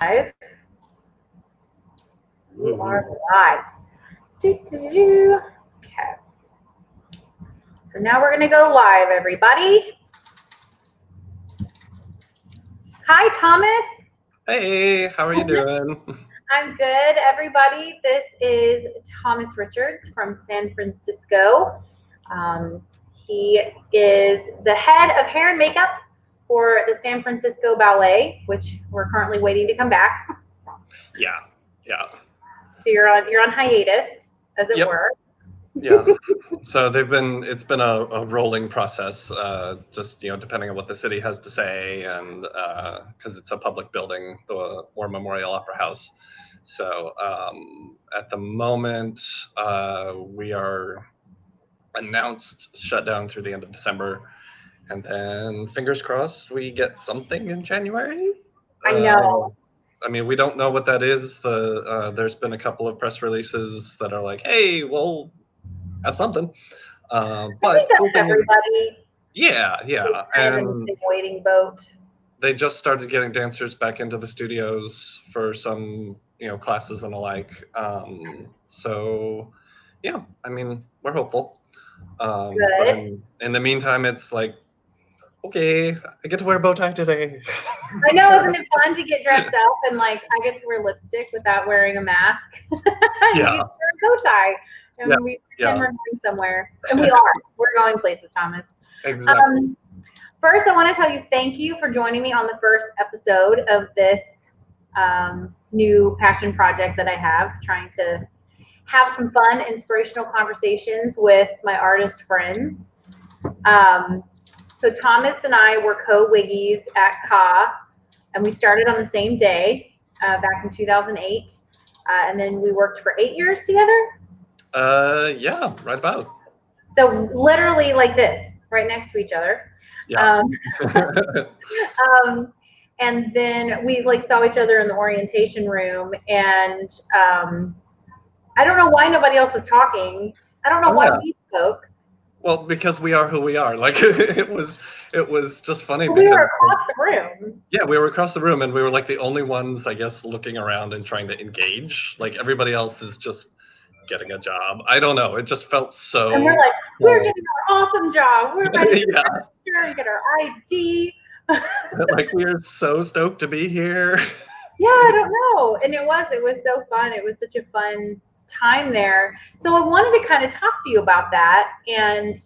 live. We are live. Okay. So now we're going to go live, everybody. Hi, Thomas. Hey, how are you doing? I'm good, everybody. This is Thomas Richards from San Francisco. He is the head of hair and makeup for the San Francisco Ballet, which we're currently waiting to come back. Yeah. So you're on hiatus, as it were. Yeah. So it's been a rolling process, just, depending on what the city has to say, and because it's a public building, the War Memorial Opera House. So at the moment, we are announced shut down through the end of December, and then fingers crossed we get something in January. I know. I mean, we don't know what that is. There's been a couple of press releases that are like, "Hey, we'll have something." I But think that's everybody. Yeah, Kind of in the same waiting boat. They just started getting dancers back into the studios for some, classes and the like. So, yeah, I mean, we're hopeful. But in the meantime, it's like, okay, I get to wear a bow tie today. I know, isn't it fun to get dressed up and like I get to wear lipstick without wearing a mask? Yeah. You get to wear a bow tie, and we pretend we're going somewhere, and we are. We're going places, Thomas. Exactly. First, I want to tell you thank you for joining me on the first episode of this new passion project that I have, trying to have some fun, inspirational conversations with my artist friends. So Thomas and I were co-wiggies at CA, and we started on the same day back in 2008, and then we worked for 8 years together. Yeah, right about. So literally like this, right next to each other. Yeah. And then we like saw each other in the orientation room, and I don't know why nobody else was talking. I don't know why we spoke. Well, because we are who we are. Like it was just funny. We were across the room. Yeah, we were across the room, and we were like the only ones, I guess, looking around and trying to engage. Like everybody else is just getting a job. I don't know. It just felt so. And we're like, we're getting our awesome job. We're ready to register and get our ID. Like we are so stoked to be here. Yeah, I don't know. And it was so fun. It was such a fun time there. So I wanted to kind of talk to you about that. And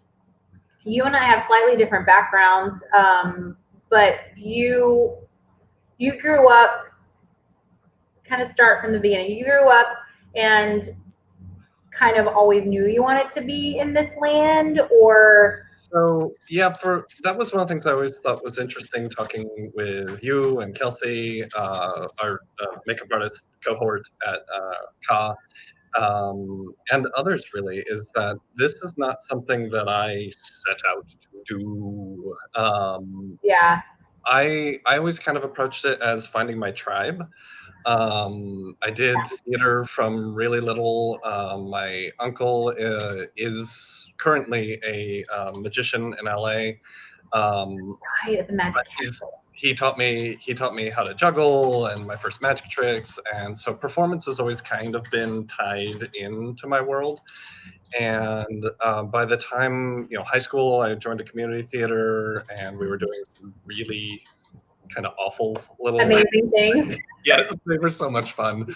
you and I have slightly different backgrounds, but you grew up, kind of start from the beginning. You grew up and kind of always knew you wanted to be in this land, or? So yeah, that was one of the things I always thought was interesting talking with you and Kelsey, our makeup artist cohort at CA. And others really, is that this is not something that I set out to do. Yeah. I always kind of approached it as finding my tribe. I did theater from really little. My uncle is currently a magician in LA. Right, at the Magic Castle. He taught me how to juggle and my first magic tricks, and so performance has always kind of been tied into my world. And by the time high school, I joined a community theater, and we were doing some really kind of awful little amazing things. Yes, they were so much fun.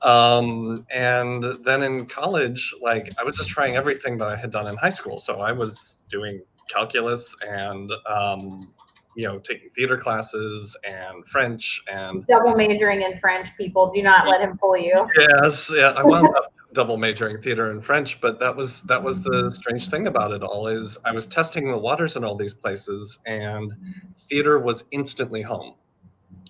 And then in college, like I was just trying everything that I had done in high school. So I was doing calculus and taking theater classes and French and double majoring in French. People, do not let him fool you. Yes, yeah, I wound up double majoring theater and French, but that was the strange thing about it all, is I was testing the waters in all these places, and theater was instantly home.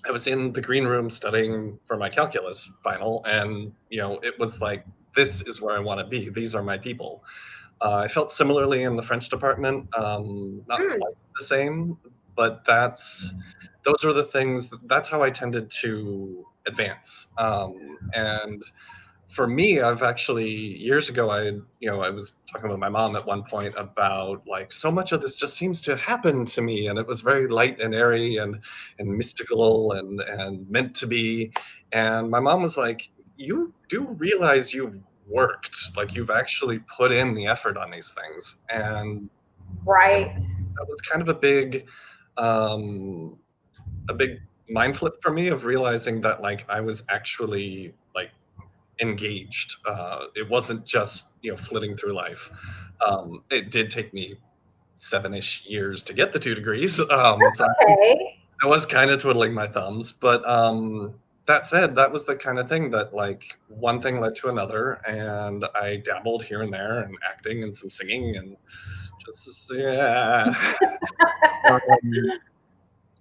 I was in the green room studying for my calculus final, and it was like, this is where I want to be. These are my people. I felt similarly in the French department, not quite the same, but those are the things. That's how I tended to advance. And for me, I've actually, years ago, I was talking with my mom at one point about like so much of this just seems to happen to me, and it was very light and airy and mystical and meant to be. And my mom was like, "You do realize you've worked, like you've actually put in the effort on these things," and Right. that was kind of um, a big mind flip for me of realizing that like I was actually like engaged. It wasn't just flitting through life. It did take me 7-ish years to get the 2 degrees, so Okay. I was kind of twiddling my thumbs. But that said, that was the kind of thing that like one thing led to another, and I dabbled here and there and acting and some singing and just yeah. Um,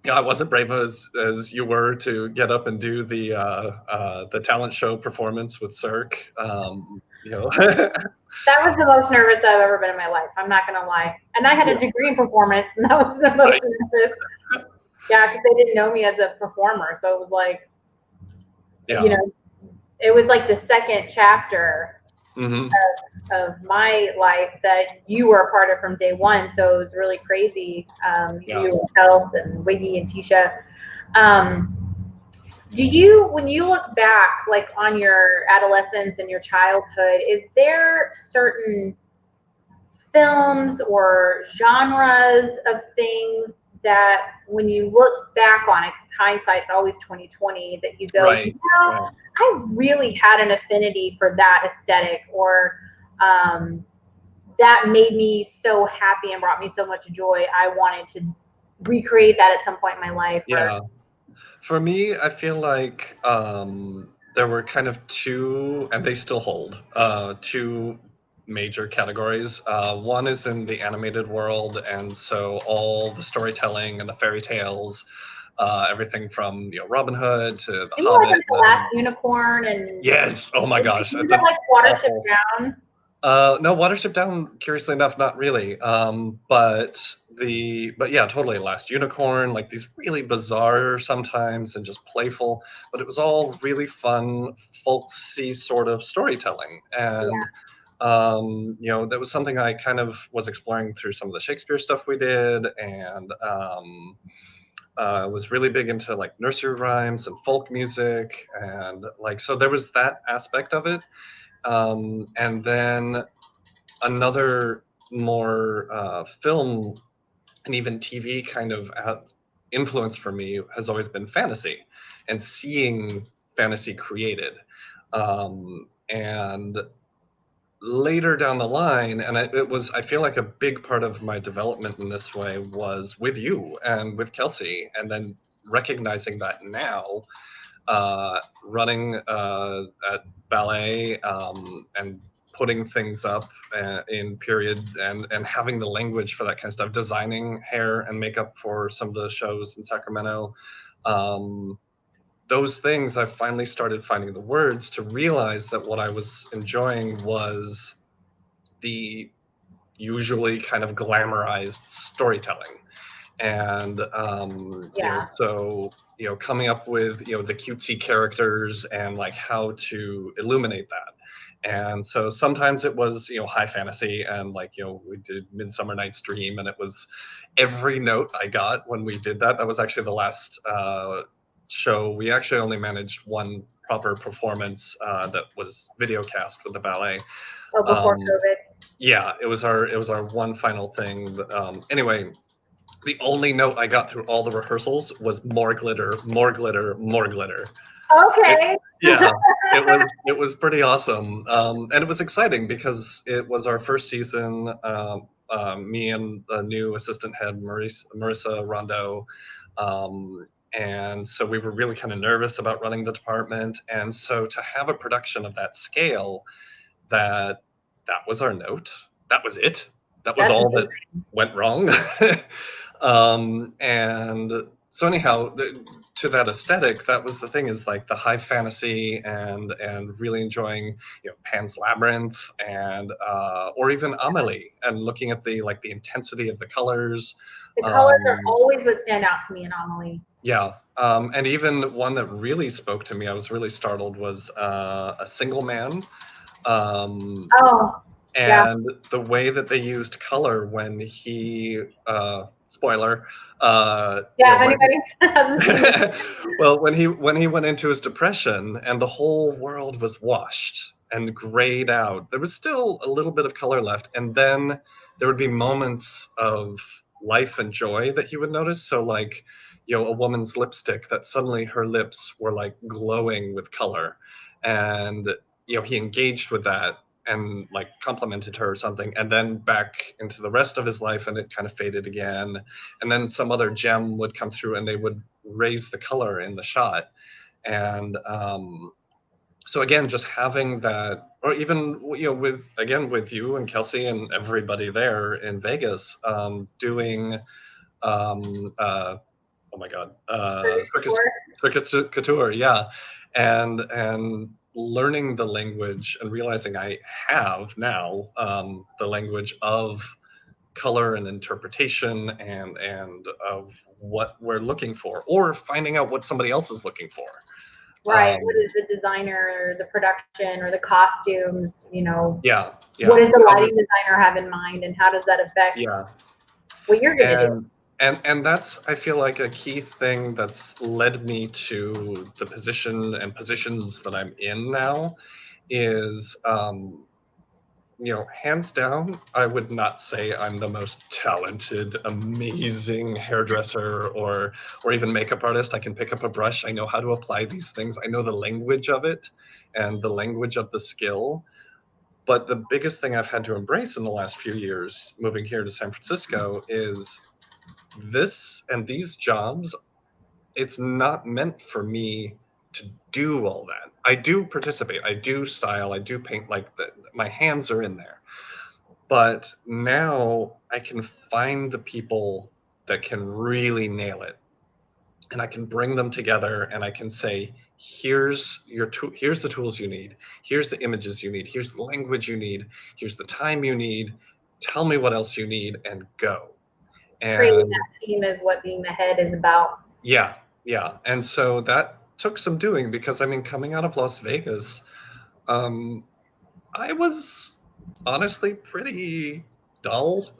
yeah, I wasn't brave as you were to get up and do the talent show performance with Cirque. That was the most nervous I've ever been in my life. I'm not gonna lie. And I had a degree in performance, and that was the most Right. nervous. Yeah, because they didn't know me as a performer, so it was like, Yeah. it was like the second chapter Hmm. of my life that you were a part of from day one. So it was really crazy. Yeah. You and Kels and Wiggy and Tisha. Um, do you, when you look back, like on your adolescence and your childhood, is there certain films or genres of things that when you look back on it, because hindsight's always 2020, that you go, Right. Right. I really had an affinity for that aesthetic, or that made me so happy and brought me so much joy. I wanted to recreate that at some point in my life. Or Yeah. For me, I feel like there were kind of two, and they still hold, two major categories. One is in the animated world, and so all the storytelling and the fairy tales, everything from Robin Hood to The maybe like Hobbit. The Last Unicorn, and Yes. Oh my did gosh, you that's have an like Watership awful. Down? No, Watership Down, curiously enough, not really. But yeah, totally. Last Unicorn, like these really bizarre sometimes and just playful, but it was all really fun, folksy sort of storytelling. And Yeah. that was something I kind of was exploring through some of the Shakespeare stuff we did, and was really big into like nursery rhymes and folk music, and like so there was that aspect of it. And then another more film and even TV kind of influence for me has always been fantasy and seeing fantasy created. And later down the line, and I feel like a big part of my development in this way was with you and with Kelsey, and then recognizing that now, running at ballet, and putting things up in period, and having the language for that kind of stuff, designing hair and makeup for some of the shows in Sacramento. Um, those things I finally started finding the words to realize that what I was enjoying was the usually kind of glamorized storytelling. And Yeah. so coming up with the cutesy characters and like how to illuminate that. And so sometimes it was high fantasy, and like we did Midsummer Night's Dream, and it was every note I got when we did that. That was actually the last show. We actually only managed one proper performance that was video cast with the ballet. Oh, before um, COVID. yeah, it was our one final thing. But, anyway, the only note I got through all the rehearsals was more glitter, more glitter, more glitter. It, Okay. yeah, it was pretty awesome, and it was exciting because it was our first season. Me and the new assistant head, Marissa Rondeau, and so we were really kind of nervous about running the department. And so to have a production of that scale, that was our note. That was it. That was That's all amazing. that went wrong. And so anyhow, to that aesthetic, that was the thing, is like the high fantasy, and really enjoying Pan's Labyrinth, and or even Amelie, and looking at the intensity of the colors. The colors are Um, always what stand out to me in Amelie. yeah, And even one that really spoke to me, I was really startled, was a single man. Um, Oh, yeah. and the way that they used color when he, spoiler, Yeah, if anybody hasn't seen it. well, when he went into his depression and the whole world was washed and grayed out, there was still a little bit of color left, and then there would be moments of life and joy that he would notice. So, like, a woman's lipstick, that suddenly her lips were like glowing with color, and he engaged with that and like complimented her or something, and then back into the rest of his life, and it kind of faded again, and then some other gem would come through and they would raise the color in the shot. And so again, just having that, or even with you and Kelsey and everybody there in Vegas, doing oh my god, circus couture, yeah, and learning the language and realizing I have now, the language of color and interpretation, and of what we're looking for, or finding out what somebody else is looking for. Right. What is the designer, the production, or the costumes? Yeah, What yeah. does the How lighting to, designer have in mind, and how does that affect yeah, what you're going to do? and that's, I feel like, a key thing that's led me to the position and positions that I'm in now is, hands down, I would not say I'm the most talented, amazing hairdresser or even makeup artist. I can pick up a brush. I know how to apply these things. I know the language of it and the language of the skill. But the biggest thing I've had to embrace in the last few years, moving here to San Francisco, is this and these jobs. It's not meant for me to do all that. I do participate. I do style. I do paint. Like, my hands are in there, but now I can find the people that can really nail it, and I can bring them together, and I can say, here's the tools you need, here's the images you need, here's the language you need, here's the time you need, tell me what else you need, and go. Creating And that team is what being the head is about. yeah, yeah. And so that took some doing, because I mean, coming out of Las Vegas, um, I was honestly pretty dull.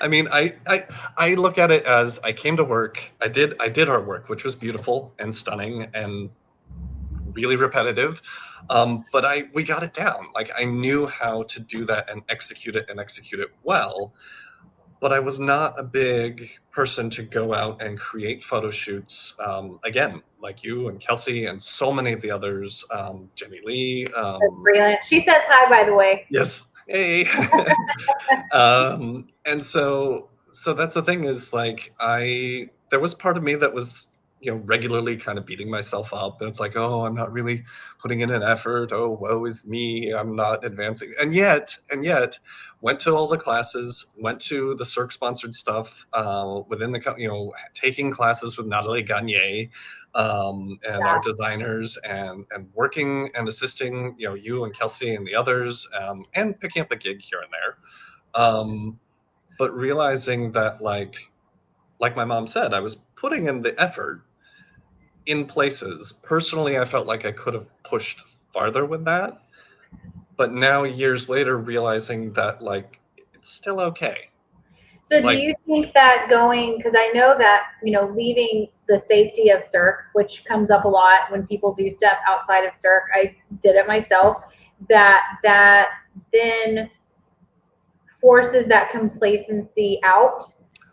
I mean, I look at it as, I came to work, I did artwork, which was beautiful and stunning and really repetitive. But we got it down. Like, I knew how to do that and execute it well. But I was not a big person to go out and create photo shoots. Again, like you and Kelsey and so many of the others, Jenny Lee. Freelance. She says hi, by the way. Yes. Hey. And so that's the thing, is like, there was part of me that was, regularly kind of beating myself up, and it's like, oh, I'm not really putting in an effort. Oh, woe is me. I'm not advancing. And yet went to all the classes, went to the Cirque sponsored stuff, within taking classes with Natalie Gagne, and our Yeah. designers, and working and assisting, you and Kelsey and the others, and picking up a gig here and there. But realizing that, like my mom said, I was putting in the effort in places. Personally, I felt like I could have pushed farther with that. But now, years later, realizing that, like, it's still okay. So do Like, you think that because I know that, leaving the safety of Cirque, which comes up a lot when people do step outside of Cirque, I did it myself, that then forces that complacency out,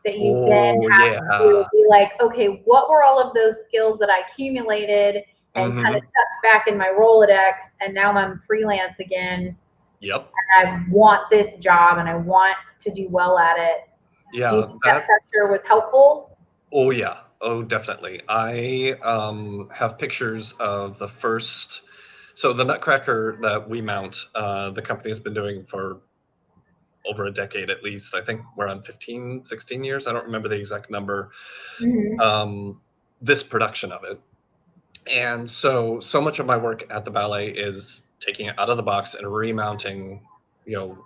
that you then oh have to yeah. be like, okay, what were all of those skills that I accumulated and kind of Hmm. tucked back in my Rolodex, and now I'm freelance again, Yep. and I want this job and I want to do well at it. Do you Yeah. think that pressure was helpful? Oh yeah. Oh, definitely. I have pictures of the first. So the Nutcracker that we mount, the company has been doing for over a decade at least. I think we're on 15, 16 years. I don't remember the exact number. Mm-hmm. Um, this production of it. And so much of my work at the ballet is taking it out of the box and remounting,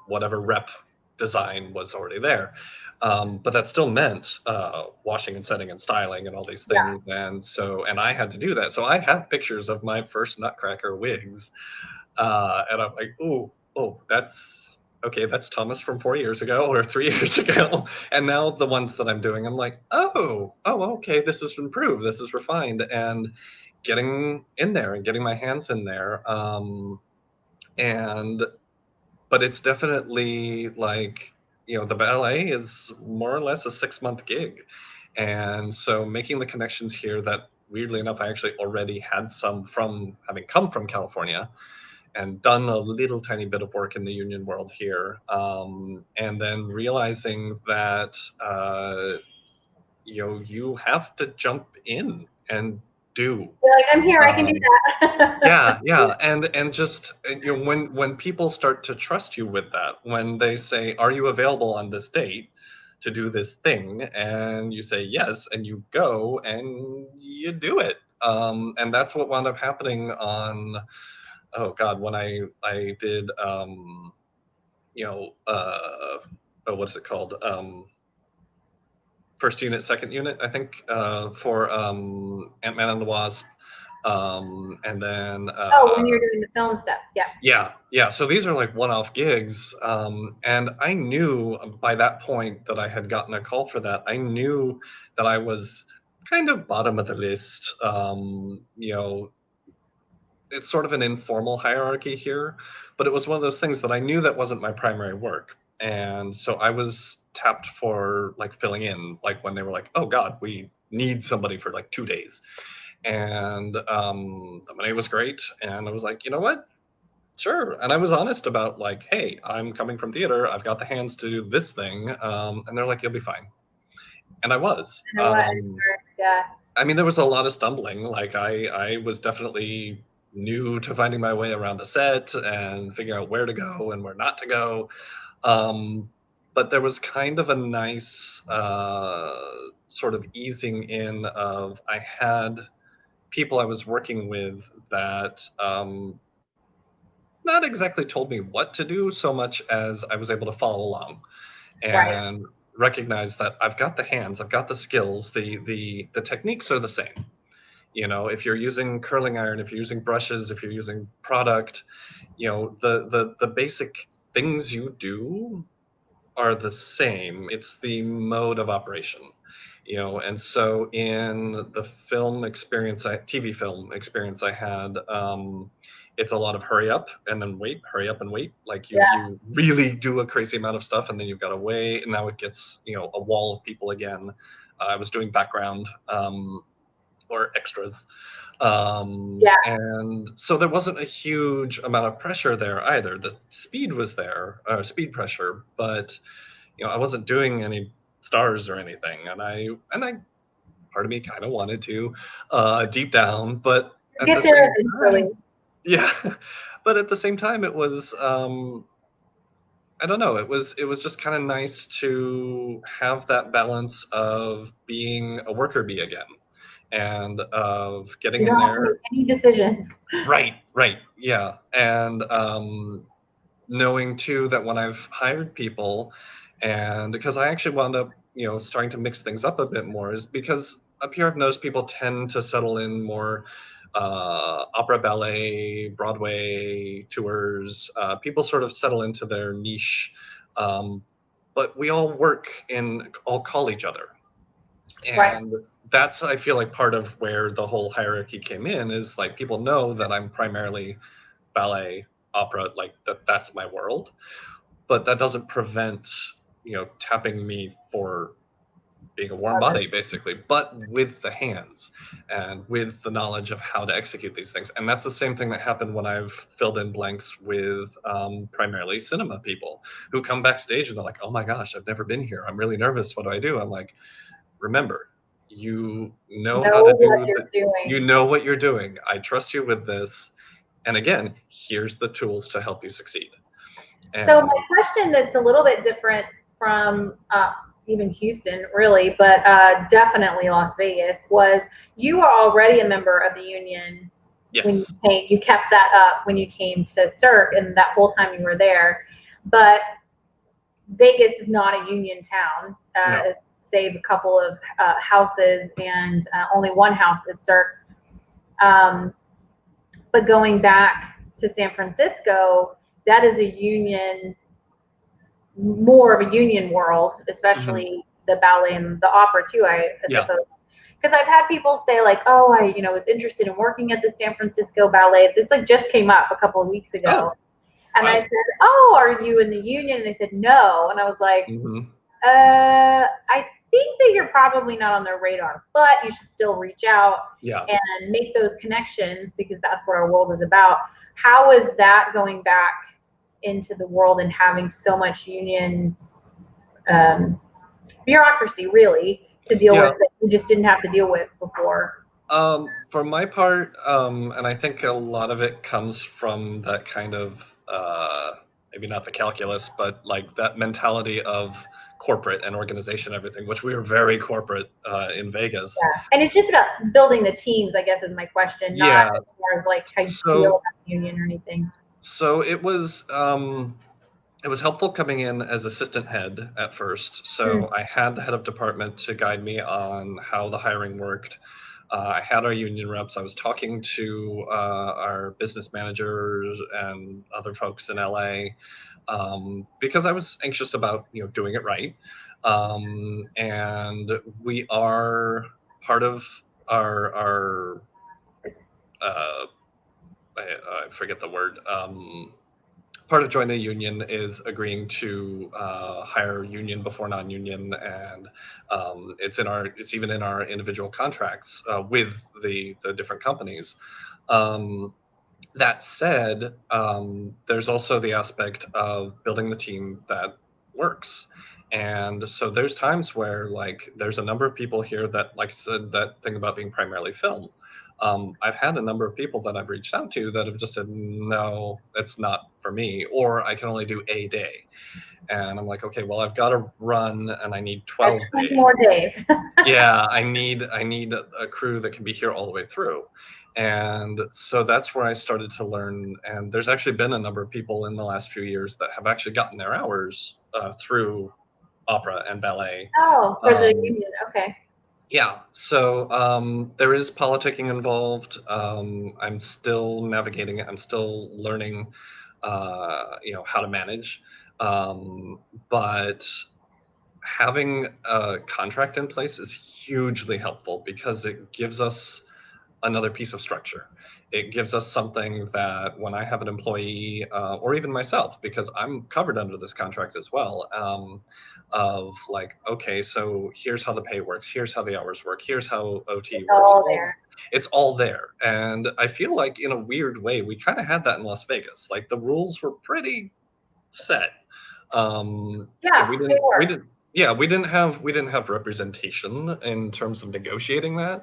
whatever rep design was already there. But that still meant washing and setting and styling and all these Yeah. things. And I had to do that. So I have pictures of my first Nutcracker wigs. And I'm like, oh, that's okay. That's Thomas from 4 years ago or 3 years ago. And now the ones that I'm doing, I'm like, oh, okay. This has improved. This is refined. And getting in there and getting my hands in there. And but it's definitely like, the ballet is more or less a 6-month gig. And so making the connections here that weirdly enough, I actually already had some from having come from California and done a little tiny bit of work in the union world here. And then realizing that, you have to jump in and do. You're like, I'm here, I can do Um, that. yeah, and just when people start to trust you with that, when they say, "Are you available on this date to do this thing?" and you say yes, and you go and you do it, and that's what wound up happening on. Oh God, when I did, oh, what is it called? First unit, second unit, I think, for Ant-Man and the Wasp. And then Oh, when you're doing the film stuff, yeah. yeah. So these are like one-off gigs, and I knew by that point that I had gotten a call for that. I knew that I was kind of bottom of the list. It's sort of an informal hierarchy here, but it was one of those things that I knew that wasn't my primary work. And so I was tapped for like filling in, like when they were like, "Oh God, we need somebody for like 2 days." And the money was great. And I was like, you know what? Sure. And I was honest about like, hey, I'm coming from theater. I've got the hands to do this thing. And they're like, you'll be fine. And I was. You know what? Yeah. I mean, there was a lot of stumbling. Like I was definitely new to finding my way around a set and figuring out where to go and where not to go. But there was kind of a nice sort of easing in of I had people I was working with that not exactly told me what to do so much as I was able to follow along Right. and recognize that I've got the hands, I've got the skills, the techniques are the same. If you're using curling iron, if you're using brushes, if you're using product, the basic things you do are the same. It's the mode of operation. And so in the TV film experience I had, it's a lot of hurry up and then wait, hurry up and wait. Like you, Yeah. you really do a crazy amount of stuff and then you've got to wait. And now it gets, a wall of people again. I was doing background, or extras. Yeah. And so there wasn't a huge amount of pressure there either. The speed was there, speed pressure, but I wasn't doing any stars or anything. And I part of me kind of wanted to, deep down, but at Get the there same eventually. time, yeah, but at the same time, it was, I don't know, it was just kind of nice to have that balance of being a worker bee again and of getting You in don't have to make there. any decisions. Right, yeah, and knowing too that when I've hired people, and because I actually wound up, starting to mix things up a bit more, is because up here I've noticed people tend to settle in more opera, ballet, Broadway tours. People sort of settle into their niche, but we all work and all call each other. Right. And that's, I feel like, part of where the whole hierarchy came in is like people know that I'm primarily ballet, opera, like that's my world. But that doesn't prevent, tapping me for being a warm body, basically, but with the hands and with the knowledge of how to execute these things. And that's the same thing that happened when I've filled in blanks with primarily cinema people who come backstage and they're like, oh my gosh, I've never been here. I'm really nervous. What do I do? I'm like, remember, you know how to Know what do you're you doing. know what you're doing. I trust you with this. And again, here's the tools to help you succeed. So And my question that's a little bit different from even Houston, really, but definitely Las Vegas, was you were already a member of the union when you yes, came. You kept that up when you came to Cirque, and that whole time you were there. But Vegas is not a union town, No. save a couple of houses and only one house at Cirque. But going back to San Francisco, that is a union, more of a union world, especially the ballet and the opera too, I suppose. Because I've had people say like, oh, I was interested in working at the San Francisco Ballet. This like just came up a couple of weeks ago. And I said, oh, are you in the union? And they said, no. And I was like, I think that you're probably not on their radar, but you should still reach out and make those connections because that's what our world is about. How is that going back into the world and having so much union bureaucracy really to deal with that we just didn't have to deal with before? For my part, and I think a lot of it comes from that kind of maybe not the calculus, but like that mentality of corporate and organization, everything, which we are very corporate in Vegas. Yeah, and it's just about building the teams, I guess, is my question. Not as far as like how you feel about the union or anything. So it was helpful coming in as assistant head at first. So I had the head of department to guide me on how the hiring worked. I had our union reps. I was talking to our business managers and other folks in LA because I was anxious about doing it right. And we are part of our I forget the word. Part of joining the union is agreeing to hire union before non-union, and it's even in our individual contracts with the different companies. That said, there's also the aspect of building the team that works. And so there's times where like there's a number of people here that, like I said, that thing about being primarily film. I've had a number of people that I've reached out to that have just said, no, it's not for me, or I can only do a day. And I'm like, okay, well, I've got to run and I need 12 days. More days. Yeah, I need a crew that can be here all the way through. And so that's where I started to learn. And there's actually been a number of people in the last few years that have actually gotten their hours through opera and ballet. Oh, for the union, okay. Yeah, so there is politicking involved. I'm still navigating it. I'm still learning, how to manage. But having a contract in place is hugely helpful because it gives us another piece of structure. It gives us something that when I have an employee or even myself, because I'm covered under this contract as well, of like, okay, so here's how the pay works, here's how the hours work, here's how OT works. All there. It's all there. And I feel like in a weird way, we kind of had that in Las Vegas. Like the rules were pretty set. We didn't have representation in terms of negotiating that.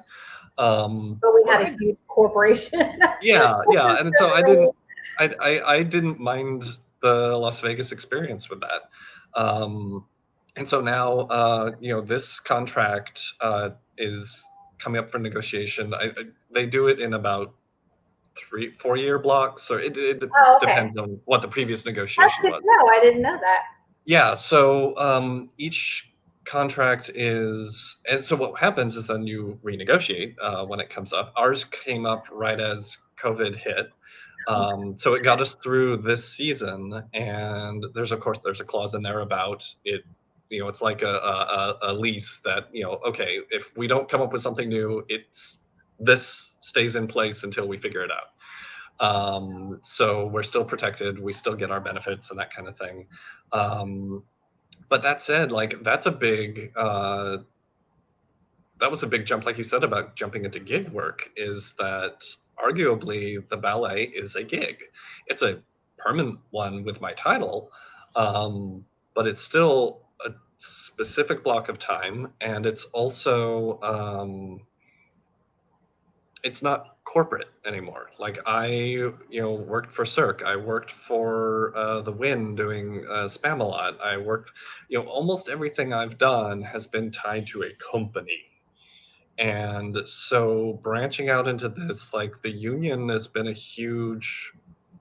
But we had a huge corporation. Yeah, and so I didn't mind the Las Vegas experience with that. And so now, this contract is coming up for negotiation. They do it in about 3-4 year blocks, so it depends on what the previous negotiation was. No, I didn't know that. Yeah, so each contract is, and so what happens is then you renegotiate when it comes up. Ours came up right as COVID hit. So it got us through this season, and there's a clause in there about it. It's like a lease that, okay, if we don't come up with something new, this stays in place until we figure it out. So we're still protected. We still get our benefits and that kind of thing. But that said, like that was a big jump, like you said, about jumping into gig work, is that arguably the ballet is a gig. It's a permanent one with my title, but it's still a specific block of time, and it's also it's not corporate anymore. Like I, worked for Cirque. I worked for the Win doing Spamalot. I worked, almost everything I've done has been tied to a company. And so branching out into this, like the union has been a huge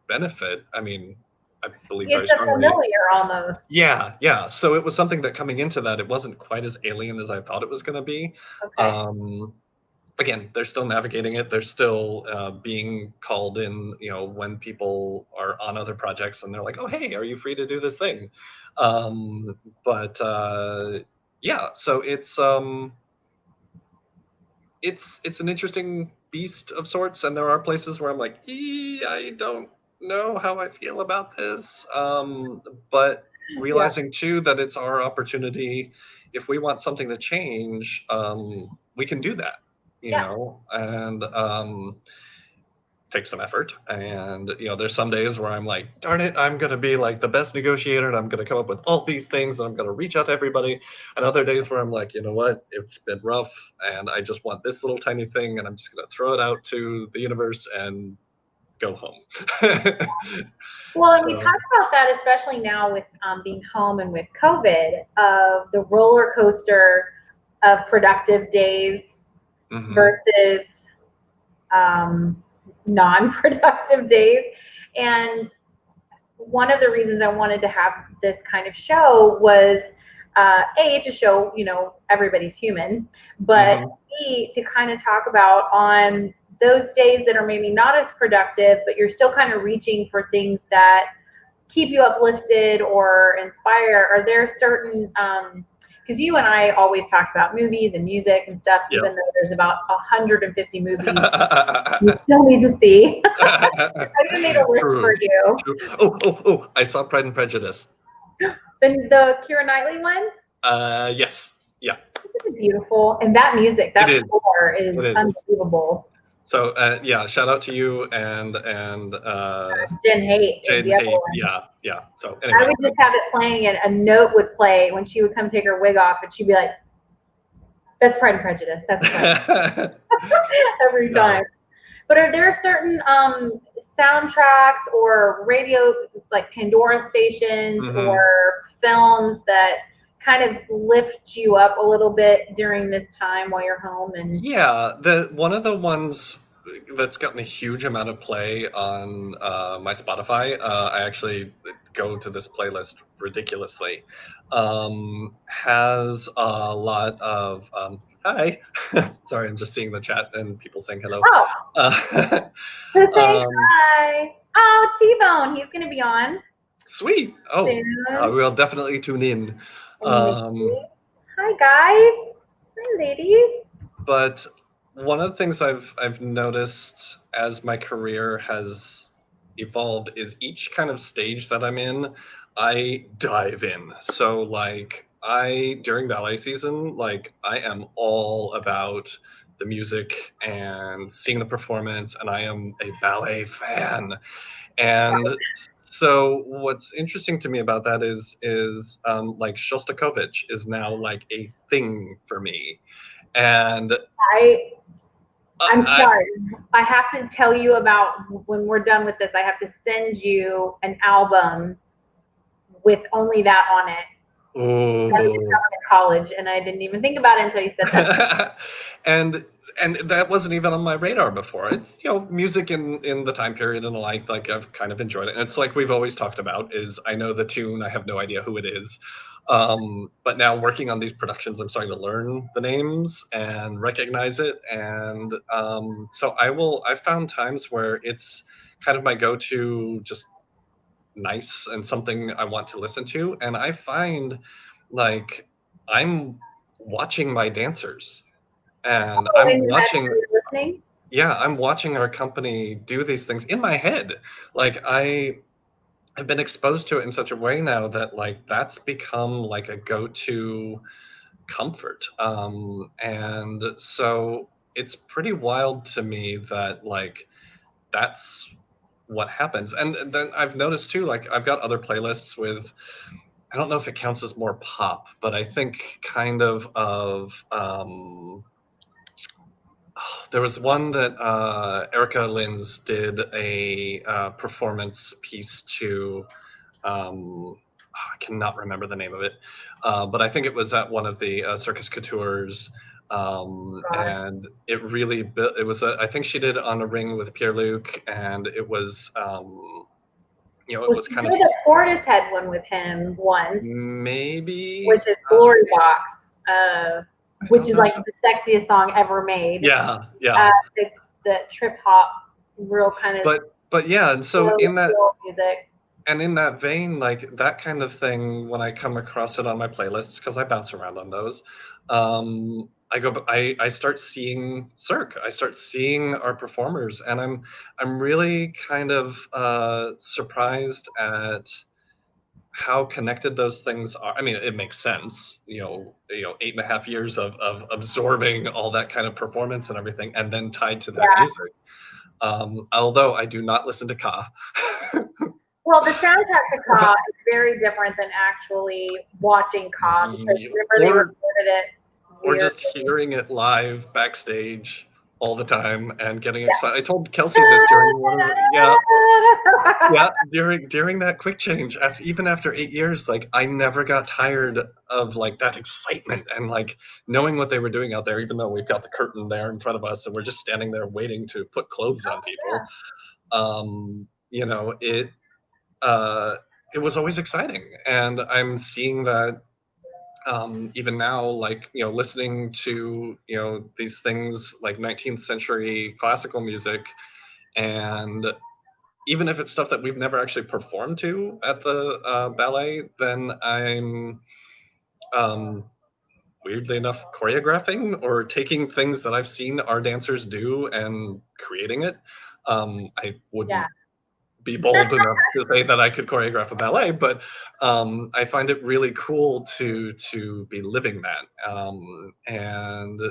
benefit. I mean, I believe very It's a strongly. familiar almost. Yeah. So it was something that coming into that, it wasn't quite as alien as I thought it was going to be. Okay. Again, they're still navigating it. They're still being called in, when people are on other projects and they're like, "Oh, hey, are you free to do this thing?" But yeah, so it's an interesting beast of sorts, and there are places where I'm like, I don't know how I feel about this. But Yeah. realizing too that it's our opportunity. If we want something to change, we can do that, Yeah. and take some effort. And there's some days where I'm like, darn it, I'm gonna be like the best negotiator, and I'm gonna come up with all these things, and I'm gonna reach out to everybody. And other days where I'm like, you know what, it's been rough, and I just want this little tiny thing, and I'm just gonna throw it out to the universe and go home. Well, and we So, talk about that, especially now with being home and with COVID, of the roller coaster of productive days mhm. versus non-productive days. And one of the reasons I wanted to have this kind of show was to show, everybody's human, but Mhm. B, to kind of talk about on those days that are maybe not as productive, but you're still kind of reaching for things that keep you uplifted or inspire. Are there certain because you and I always talked about movies and music and stuff, even Yep. though there's about 150 movies you still need to see. I even made a list for True. you. True. Oh! I saw Pride and Prejudice. The Keira Knightley one, Yes. Yeah. it's beautiful, and that music, It that is. score It is is. unbelievable. So yeah, shout out to you and Jen Haight is Jaden the other Haight. one. Yeah. So I anyway, would just have it playing, and a note would play when she would come take her wig off, and she'd be like, "That's Pride and Prejudice. That's Pride." Every no. time. But are there certain soundtracks or radio, like Pandora stations or Hmm. films that kind of lift you up a little bit during this time while you're home? And Yeah, the one of the ones that's gotten a huge amount of play on my Spotify. I actually go to this playlist ridiculously. Has a lot of hi. Sorry, I'm just seeing the chat and people saying hello. oh, Uh, who's saying um, hi? Oh, T-Bone, he's going to be on Sweet. Oh, I soon. will definitely tune in. And Nikki. Um, Hi, guys. Hi, ladies. but one of the things I've noticed as my career has evolved is each kind of stage that I'm in, I dive in. So like I during ballet season, like I am all about the music and seeing the performance, and I am a ballet fan. And so what's interesting to me about that is like Shostakovich is now like a thing for me. And I I'm I sorry. I have to tell you about when we're done with this. I have to send you an album with only that on it. That we oh discovered in college, and I didn't even think about it until you said that. and and that wasn't even on my radar before. It's music in the time period and the like I've kind of enjoyed it. And it's like we've always talked about is I know the tune, I have no idea who it is. But now working on these productions, I'm starting to learn the names and recognize it. And so I found times where it's kind of my go-to, just nice and something I want to listen to. And I find like I'm watching my dancers, and Oh, and that's how you're listening? I'm watching our company do these things in my head. Like I've been exposed to it in such a way now that like that's become like a go-to comfort. And so it's pretty wild to me that like that's what happens. And then I've noticed too, like I've got other playlists with, I don't know if it counts as more pop, but I think kind of there was one that Erica Lins did a performance piece to. I cannot remember the name of it, but I think it was at one of the Circus Coutures, Gosh. and it really it was. I think she did On a Ring with Pierre Luc, and it was. it was kind of The Tortoise had one with him once, maybe, which is Glory Box, which is know. like the sexiest song ever made. Yeah. It's the trip hop, real kind of. But yeah, and so in that music. And in that vein, like that kind of thing, when I come across it on my playlists, because I bounce around on those, I start seeing Cirque. I start seeing our performers, and I'm really kind of surprised at how connected those things are. I mean, it makes sense, 8.5 years of absorbing all that kind of performance and everything, and then tied to that music. Although I do not listen to Ka. Well, the soundtrack to Ka is very different than actually watching Ka, because remember they recorded it. Or just hearing it live backstage all the time and getting excited. I told Kelsey this during during that quick change. Even after 8 years, like I never got tired of like that excitement and like knowing what they were doing out there, even though we've got the curtain there in front of us and we're just standing there waiting to put clothes on people. It was always exciting, and I'm seeing that even now, like listening to these things like 19th century classical music, and even if it's stuff that we've never actually performed to at the ballet, then I'm weirdly enough choreographing or taking things that I've seen our dancers do and creating it. I wouldn't be bold enough to say that I could choreograph a ballet, but I find it really cool to be living that, and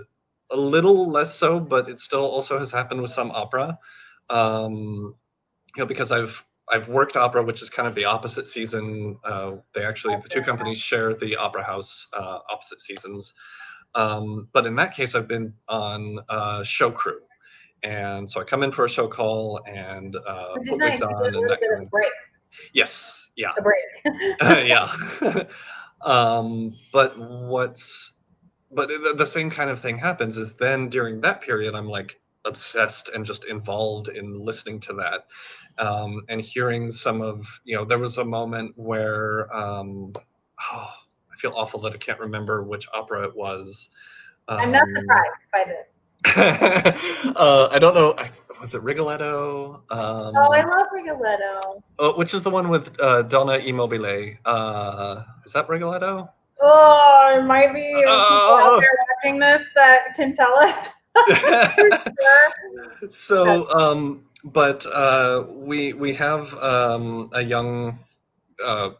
a little less so, but it still also has happened with some opera, because I've worked opera, which is kind of the opposite season. The two companies share the opera house opposite seasons, but in that case, I've been on show crew. And so I come in for a show call and put wigs on and that kind of break. Yes, yeah, a break. yeah. But the same kind of thing happens is then during that period I'm like obsessed and just involved in listening to that, and hearing some of there was a moment where I feel awful that I can't remember which opera it was. I'm not surprised by this. I don't know. Was it Rigoletto? I love Rigoletto. Which is the one with Donna Immobile? Is that Rigoletto? Oh, it might be people out there watching this that can tell us. So, but we have a young, a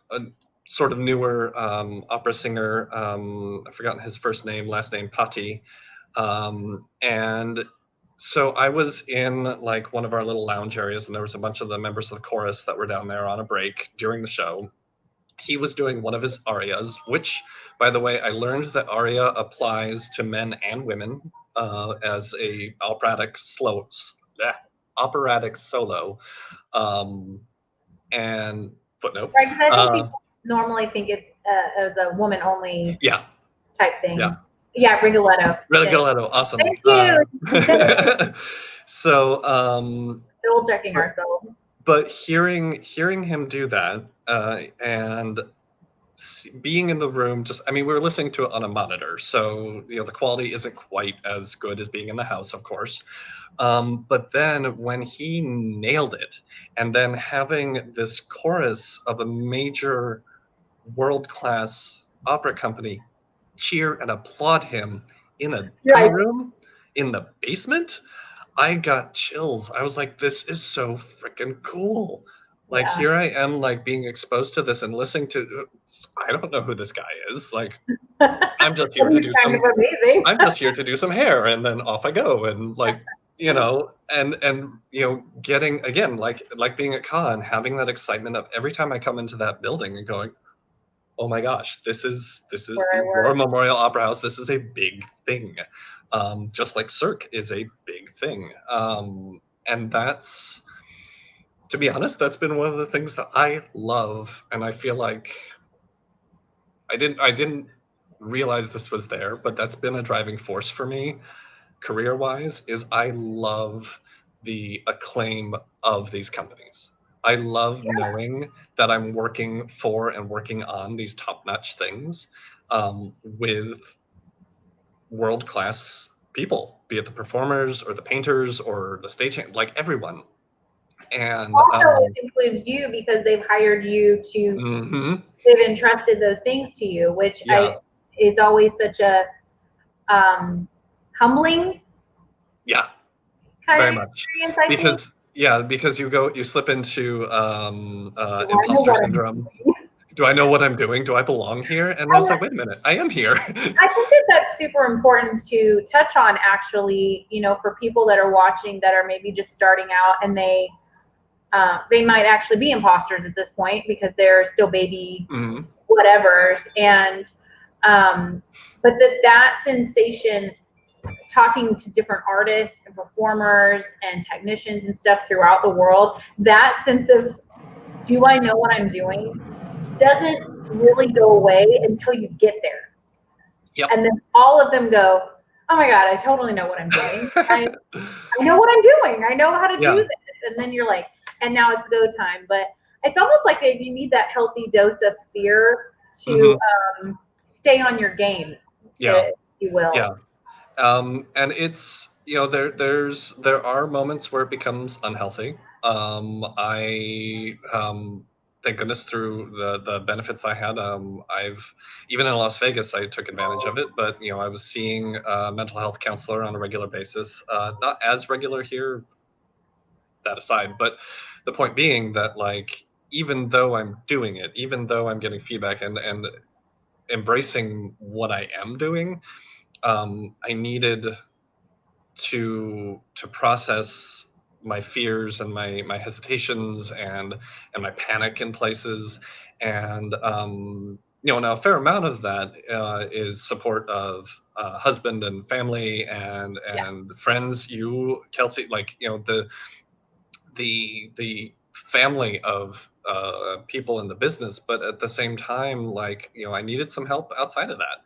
sort of newer opera singer. I've forgotten his first name, last name Patti, and so I was in like one of our little lounge areas, and there was a bunch of the members of the chorus that were down there on a break during the show. He was doing one of his arias, which, by the way, I learned that aria applies to men and women as a operatic solo. And footnote. Right, because I think people normally think it as a woman only type thing. Yeah, Rigoletto. Rigoletto, awesome. Thank you. So, still checking ourselves. But hearing him do that, and being in the room, we were listening to it on a monitor, so the quality isn't quite as good as being in the house, of course. But then when he nailed it, and then having this chorus of a major world-class opera company cheer and applaud him in a room in the basement, I got chills. I was like, this is so freaking cool. Like, here I am, like, being exposed to this and listening to, I don't know who this guy is. Like, I'm just here to do I'm just here to do some hair, and then off I go. And like, and getting, again, like being at Con, having that excitement of every time I come into that building and going, oh my gosh, this is the War Memorial Opera House. This is a big thing. Just like Cirque is a big thing. And that's, to be honest, that's been one of the things that I love. And I feel like I didn't realize this was there, but that's been a driving force for me career-wise, is I love the acclaim of these companies. I love knowing that I'm working for and working on these top-notch things with world-class people, be it the performers or the painters or the stagehand, like everyone. And Also, it includes you because they've hired you to, mhm, they've entrusted those things to you, which yeah, is always such a humbling yeah, kind very of much. experience, I think. Because you slip into Do I know imposter what I'm syndrome. doing? Do I know what I'm doing? Do I belong here? And I was like, wait a minute, I am here. I think that that's super important to touch on, actually, for people that are watching that are maybe just starting out, and they might actually be imposters at this point because they're still baby Mhm. whatevers. And but that sensation, talking to different artists and performers and technicians and stuff throughout the world, that sense of, do I know what I'm doing, doesn't really go away until you get there. Yep. And then all of them go, oh my God, I totally know what I'm doing. I know what I'm doing. I know how to do Yeah. this. And then you're like, and now it's go time. But it's almost like you need that healthy dose of fear to Mhm. stay on your game, Yeah. if you will. Yeah. And it's, there are moments where it becomes unhealthy. Thank goodness through the benefits I had. I've even in Las Vegas, I took advantage of it, but I was seeing a mental health counselor on a regular basis. Not as regular here, that aside, but the point being that like even though I'm doing it, even though I'm getting feedback and embracing what I am doing, I needed to process my fears and my hesitations and my panic in places. And now a fair amount of that is support of husband and family Yeah. and friends. You, Kelsey, like the family of people in the business, but at the same time, like I needed some help outside of that,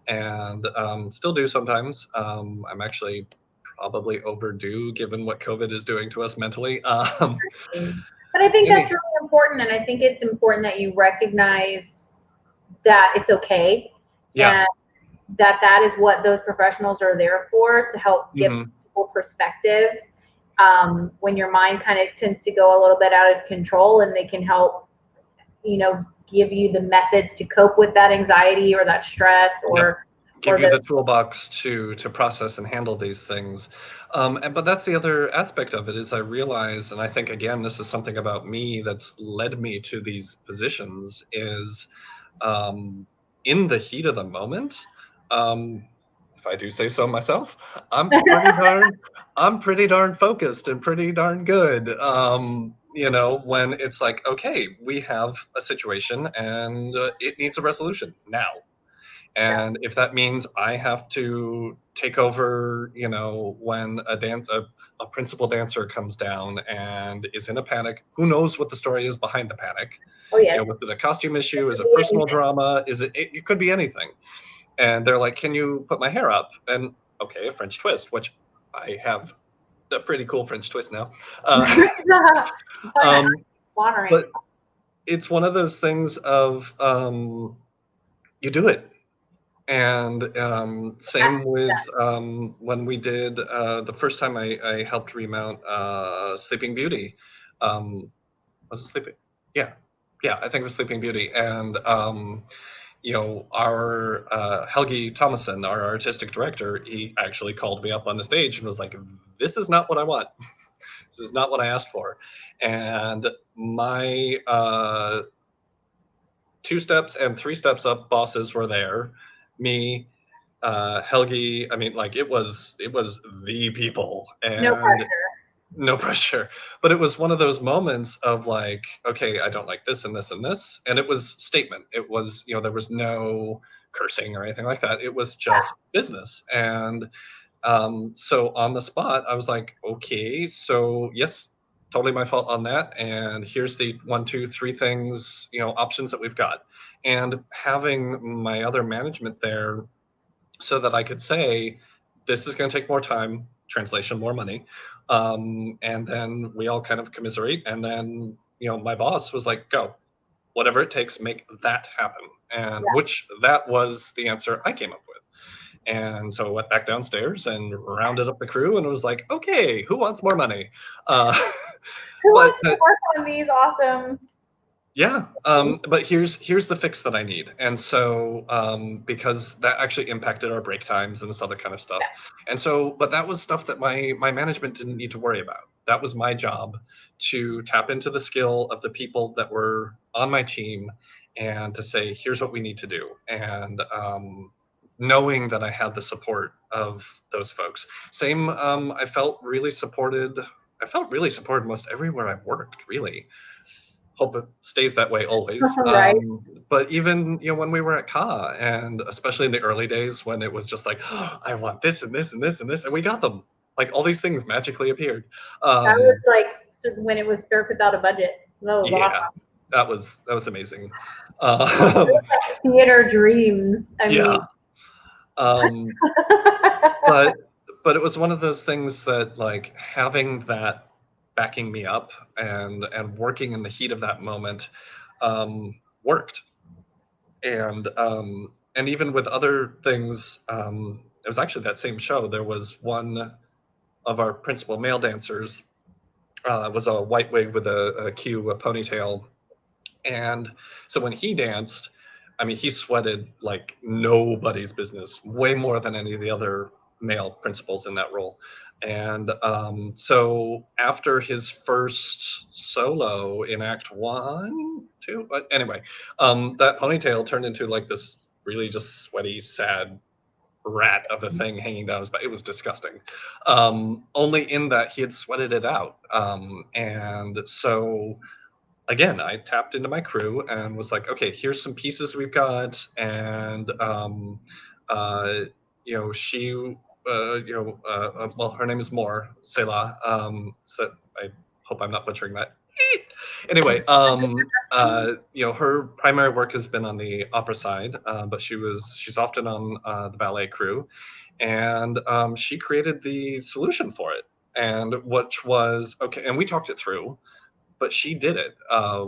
and still do sometimes. I'm actually probably overdue given what COVID is doing to us mentally. But I think that's Any, really important. And I think it's important that you recognize that it's okay, yeah, and that is what those professionals are there for, to help give hmm, people perspective when your mind kind of tends to go a little bit out of control, and they can help, give you the methods to cope with that anxiety or that stress, yep. or Give you the the toolbox to process and handle these things. But that's the other aspect of it is I realize, and I think again, this is something about me that's led me to these positions is um, in the heat of the moment. Um, if I do say so myself, I'm pretty darn focused and pretty darn good. When it's like, okay, we have a situation and it needs a resolution now. yeah. And if that means I have to take over, when a principal dancer comes down and is in a panic, who knows what the story is behind the panic? Oh yes. Was it a costume issue? Is it personal Anything. drama? It could be anything. And they're like, can you put my hair up? And okay, a French twist, which I have a pretty cool French twist now. Fun, Um, honoring. but it's one of those things of you do it. And same with when we did the first time I helped remount Sleeping Beauty. Was it Sleeping? Yeah, yeah, I think it was Sleeping Beauty. And our Helgi Thomason, our artistic director, he actually called me up on the stage and was like, "This is not what I want. This is not what I asked for." And my two steps and three steps up bosses were there. Me, Helgi, I mean, like it was the people No and pressure. no pressure. But it was one of those moments of like, okay, I don't like this and this and this. And it was statement. It was, there was no cursing or anything like that. It was just business. And so on the spot, I was like, okay, so yes, totally my fault on that. And here's the one, two, three things, options that we've got. And having my other management there so that I could say, this is going to take more time, translation, more money. And then we all kind of commiserate. And then my boss was like, go, whatever it takes, make that happen. And Yeah. which that was the answer I came up with. And so I went back downstairs and rounded up the crew and was like, okay, who wants more money? Who But wants to work on these awesome? yeah, but here's the fix that I need, and so because that actually impacted our break times and this other kind of stuff, and so but that was stuff that my management didn't need to worry about. That was my job to tap into the skill of the people that were on my team, and to say, here's what we need to do, and knowing that I had the support of those folks. Same, I felt really supported. I felt really supported most everywhere I've worked, really. Hope it stays that way always. Right. But even when we were at Ka, and especially in the early days when it was just like, oh, I want this and this and this and this, and we got them. Like all these things magically appeared. That was like when it was Surf Without a Budget. That was Yeah, awesome. that was amazing. It was like theater dreams. I Yeah, mean, um, but it was one of those things that like having that backing me up and working in the heat of that moment worked. And even with other things, it was actually that same show. There was one of our principal male dancers, was a white wig with a queue, a ponytail, and so when he danced, I mean, he sweated like nobody's business, way more than any of the other male principals in that role. And so after his first solo in Act One, two, but anyway, that ponytail turned into like this really just sweaty, sad rat of a thing hanging down his back. It was disgusting. Only in that he had sweated it out. And so again, I tapped into my crew and was like, okay, here's some pieces we've got, and uh, she, well, her name is Moore Selah. So I hope I'm not butchering that. Anyway, her primary work has been on the opera side, but she's often on the ballet crew, and she created the solution for it, and which was okay, and we talked it through, but she did it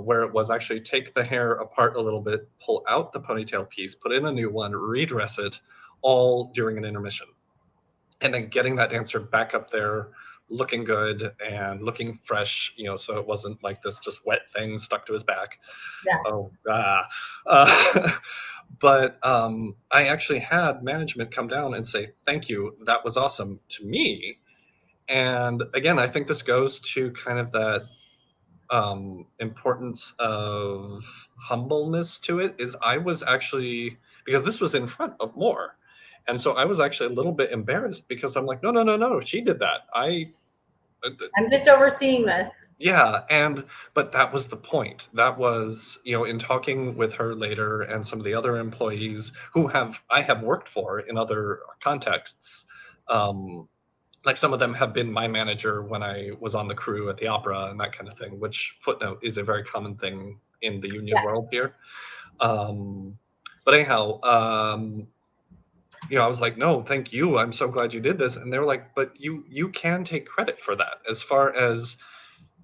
where it was actually take the hair apart a little bit, pull out the ponytail piece, put in a new one, redress it, all during an intermission, and then getting that dancer back up there looking good and looking fresh, so it wasn't like this just wet thing stuck to his back. yeah. Oh, uh, but I actually had management come down and say, thank you, that was awesome to me. And again, I think this goes to kind of that importance of humbleness to it. Is I was actually, because this was in front of more, and so I was actually a little bit embarrassed because I'm like, no, no, no, no, she did that. I'm just overseeing this. Yeah, but that was the point. That was, in talking with her later and some of the other employees who I have worked for in other contexts. um, like some of them have been my manager when I was on the crew at the opera and that kind of thing, which, footnote, is a very common thing in the union Yeah. world here. But anyhow, I was like, no, thank you. I'm so glad you did this. And they were like, but you can take credit for that. As far as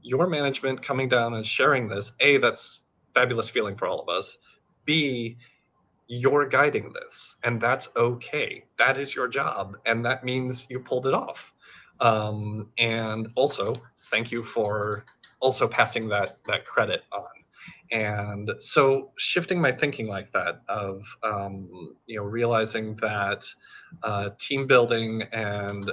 your management coming down and sharing this, A, that's fabulous feeling for all of us. B, you're guiding this, and that's okay. That is your job, and that means you pulled it off. And also, thank you for also passing that credit on. And so, shifting my thinking like that of realizing that team building and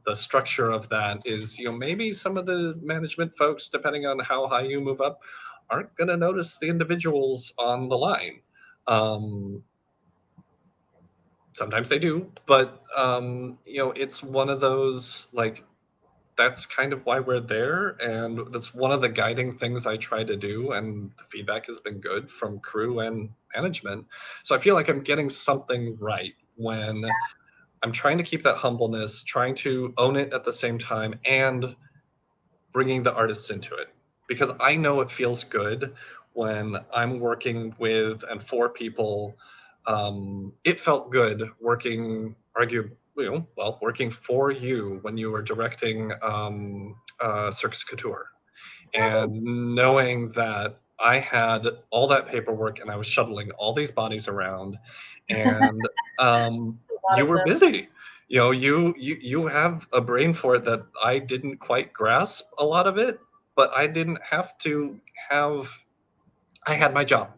the structure of that is maybe some of the management folks, depending on how high you move up, aren't going to notice the individuals on the line. um, Sometimes they do, but it's one of those, like, that's kind of why we're there, and that's one of the guiding things I try to do, and the feedback has been good from crew and management. So I feel like I'm getting something right when I'm trying to keep that humbleness, trying to own it at the same time, and bringing the artists into it, because I know it feels good when I'm working with and for people. It felt good working, working for you when you were directing Circus Couture, And knowing that I had all that paperwork and I was shuttling all these bodies around, and A lot you of were them. busy. You have a brain for it that I didn't quite grasp a lot of it, but I didn't have to have. I had my job,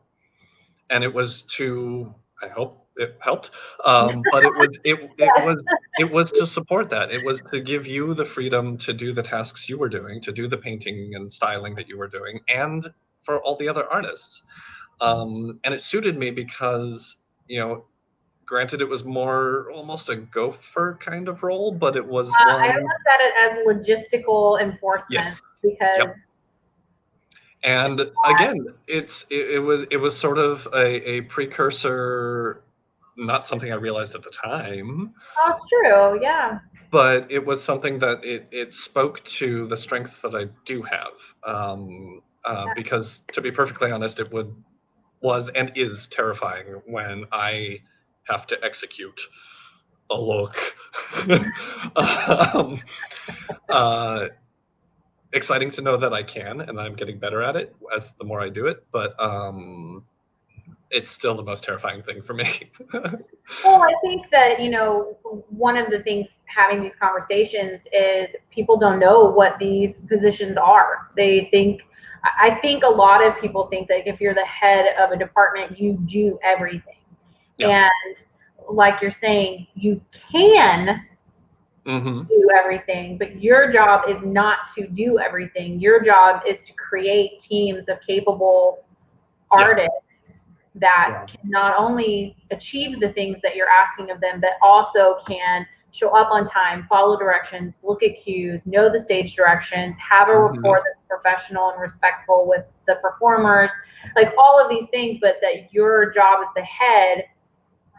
and it was to. I hope it helped, but Yes. it was to support that. It was to give you the freedom to do the tasks you were doing, to do the painting and styling that you were doing, and for all the other artists. And it suited me because, granted, it was more almost a gopher kind of role, but it was I one. looked at it as logistical enforcement Yes. because Yep. And again, it was sort of a precursor, not something I realized at the time, oh, it's true. Yeah. but it was something that it spoke to the strengths that I do have. Because to be perfectly honest, was and is terrifying when I have to execute a look. um, uh, Exciting to know that I can, and I'm getting better at it as the more I do it. But it's still the most terrifying thing for me. Well, I think that, one of the things having these conversations is people don't know what these positions are. I think a lot of people think that if you're the head of a department, you do everything. Yeah. And like you're saying, you can Hmm. do everything, but your job is not to do everything. Your job is to create teams of capable Yeah. artists that Yeah. can not only achieve the things that you're asking of them, but also can show up on time, follow directions, look at cues, know the stage directions, have a Hmm. rapport that's professional and respectful with the performers, like all of these things, but that your job as the head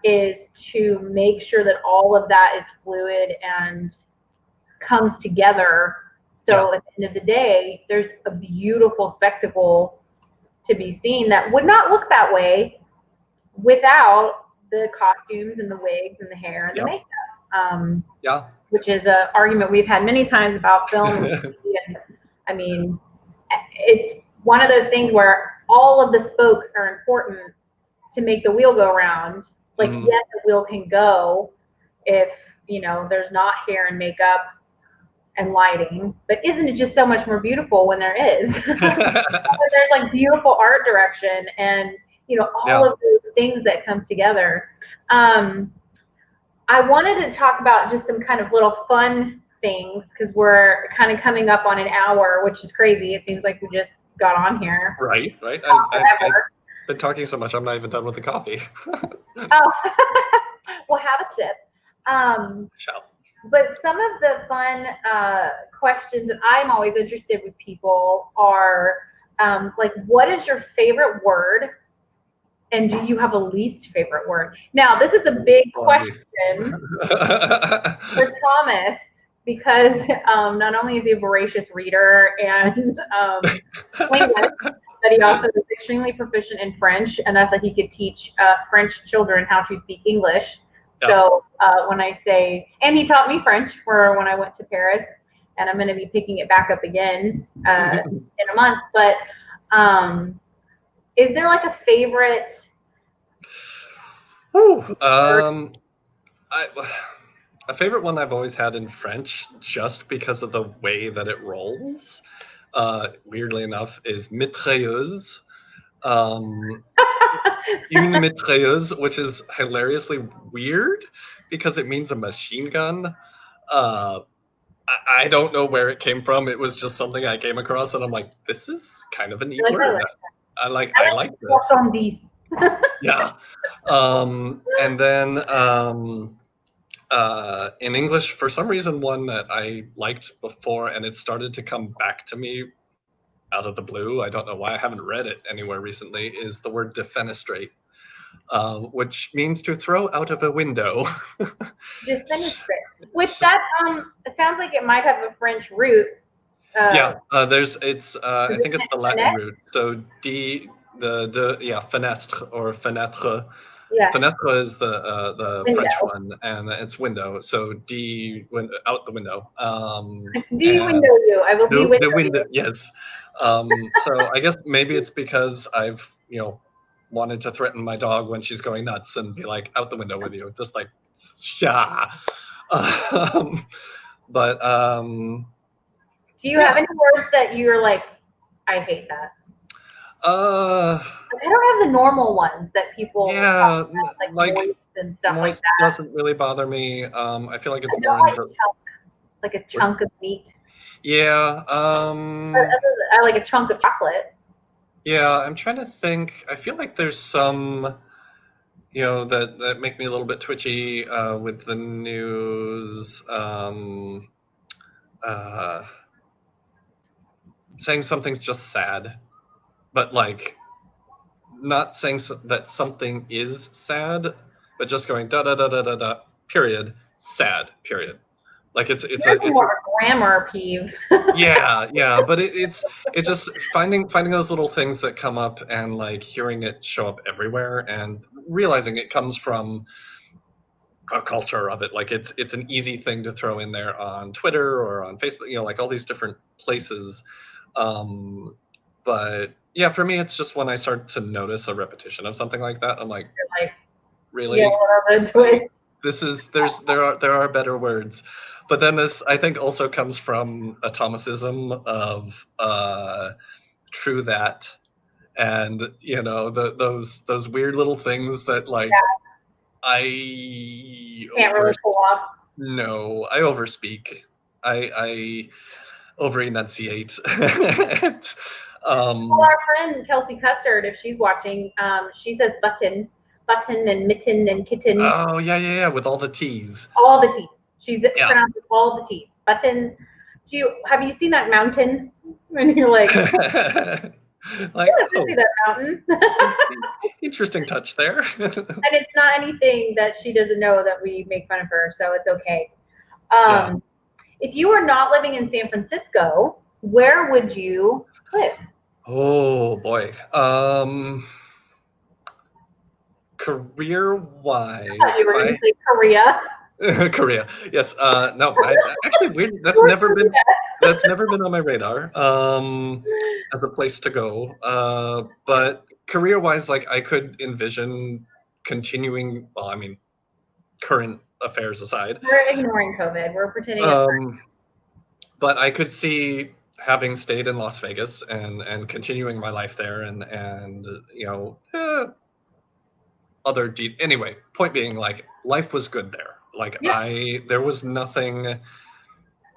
is to make sure that all of that is fluid and comes together. Yeah. So at the end of the day, there's a beautiful spectacle to be seen that would not look that way without the costumes and the wigs and the hair and the Yep. makeup, um, Yeah. which is an argument we've had many times about film and TV. And I mean, it's one of those things where all of the spokes are important to make the wheel go round. Like, Mhm. yes, the wheel can go if, there's not hair and makeup and lighting, but isn't it just so much more beautiful when there is? There's like beautiful art direction and all Yeah. of those things that come together. Um, I wanted to talk about just some kind of little fun things because we're kind of coming up on an hour, which is crazy. It seems like we just got on here Right. Right. I've forever. been talking so much, I'm not even done with the coffee. Oh, we'll have a sip. Um, Shall. but some of the fun questions that I'm always interested with people are like, what is your favorite word? And do you have a least favorite word? Now, this is a big Boy. question for Thomas because not only is he a voracious reader and linguist, but he also is extremely proficient in French, enough that he could teach French children how to speak English. Yeah. So when I say, and he taught me French for when I went to Paris, and I'm going to be picking it back up again in a month. But is there like a favorite Whew. word? I, a favorite one I've always had in French, just because of the way that it rolls, weirdly enough, is mitrailleuse. Um, Une mitrailleuse, which is hilariously weird because it means a machine gun. Uh, I don't know where it came from. It was just something I came across, and I'm like, this is kind of a neat Like I word. like, I like this. on these. Yeah. And then in English, for some reason, one that I liked before, and it started to come back to me out of the blue. I don't know why I haven't read it anywhere recently. Is the word defenestrate, which means to throw out of a window. Defenestrate. Which that it sounds like it might have a French root. Yeah, I Is think it's it the Latin fenêtre? root. So fenestre or fenêtre, Yeah. Fenêtre is the Window. French one, and it's window. So out the window. De-window you. I will de-window The window, you. yes. So I guess maybe it's because I've wanted to threaten my dog when she's going nuts and be like, out the window with you, just like, yeah. Um, but Do you have yeah. any words that you're like, I hate that? Like, I don't have the normal ones that people Yeah, talk about, like like moist and stuff like moist that. doesn't really bother me. I feel like I it's more don't like into chunk, like a chunk of meat. yeah. But I like a chunk of chocolate. Yeah, I'm trying to think. I feel like there's some, that make me a little bit twitchy with the news. Uh, Saying something's just sad, but like not saying that something is sad, but just going da da da da da da. Period. Sad. Period. Like it's Here's a more grammar peeve. yeah, but it's just finding those little things that come up and like hearing it show up everywhere and realizing it comes from a culture of it. Like it's an easy thing to throw in there on Twitter or on Facebook, like all these different places. But yeah, for me, it's just when I start to notice a repetition of something like that, I'm like, Like, yeah, really? what are the twist? This is there are better words, but then this I think also comes from a Thomasism of true that, and those weird little things that like I Can't really pull off. no, I overspeak. I over enunciate. Well, our friend Kelsey Custard, if she's watching, she says button and mitten and kitten, Oh yeah, with all the T's. all the teeth. She's Yeah. pronounces all the teeth. Button. Have you seen that mountain? And you're like, Like, yeah, I see that mountain. interesting touch there. And it's not anything that she doesn't know that we make fun of her, so it's okay. Yeah. If you were not living in San Francisco, where would you live? Oh boy. Career-wise, You were going to say Korea. Korea. Yes. No. Actually, weird. That's never been on my radar. As a place to go. But career-wise, like I could envision continuing. Well, I mean, current affairs aside. We're ignoring COVID. We're pretending it's But I could see having stayed in Las Vegas and continuing my life there and anyway, point being, like, life was good there. Like, yeah. there was nothing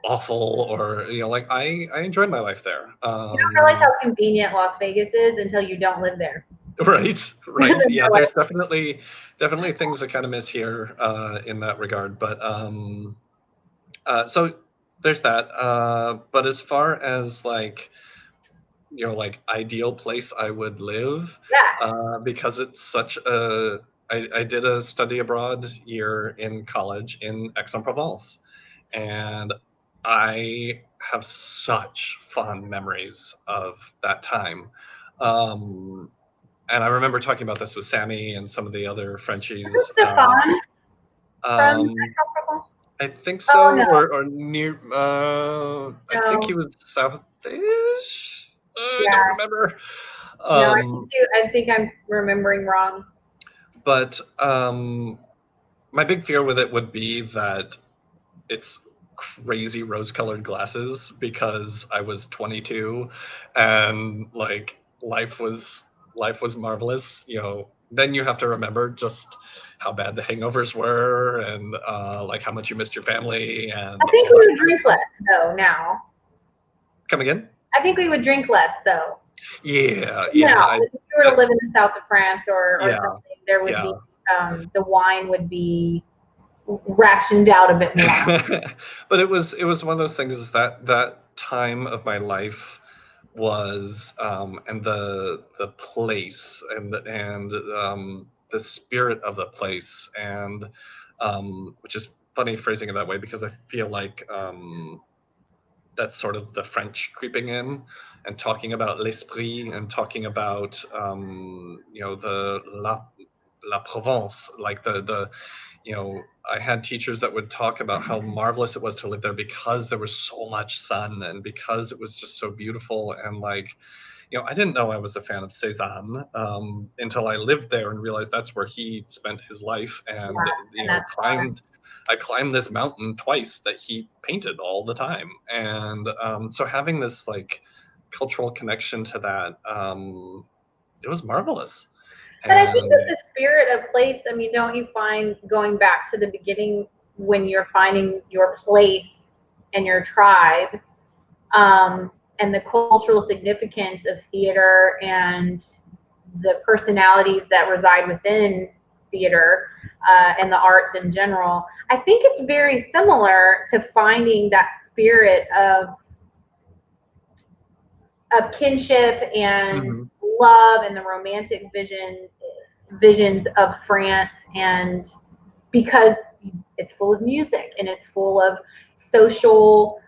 awful or like I enjoyed my life there. You don't realize how convenient Las Vegas is until you don't live there. Right. Yeah, there's definitely things I kind of miss here in that regard. But so there's that. But as far as like ideal place I would live, because it's such a I did a study abroad year in college in Aix-en-Provence, and I have such fond memories of that time. And I remember talking about this with Sammy and some of the other Frenchies. Stefan from I think so, no. or near. I think he was Southish. I don't remember. No, I think I'm remembering wrong. But my big fear with it would be that it's crazy rose-colored glasses because I was 22 and like life was marvelous. Then you have to remember just how bad the hangovers were and like how much you missed your family. And I think we would drink less though now. Come again? I think we would drink less though. Yeah. If you were to live in the south of France or something, there would be the wine would be rationed out a bit more. But it was one of those things, is that time of my life was and the place and the spirit of the place, and which is funny phrasing it that way because I feel like that's sort of the French creeping in and talking about l'esprit and talking about La Provence, like the I had teachers that would talk about how marvelous it was to live there because there was so much sun and because it was just so beautiful. And like, I didn't know I was a fan of Cézanne until I lived there and realized that's where he spent his life. And, and that's fun. I climbed this mountain twice that he painted all the time. And so having this like cultural connection to that, it was marvelous. But I think And that the spirit of place, I mean, don't you find, going back to the beginning, when you're finding your place and your tribe, and the cultural significance of theater and the personalities that reside within theater, and the arts in general, I think it's very similar to finding that spirit of kinship and Mhm. love and the romantic visions of France. And because it's full of music and it's full of social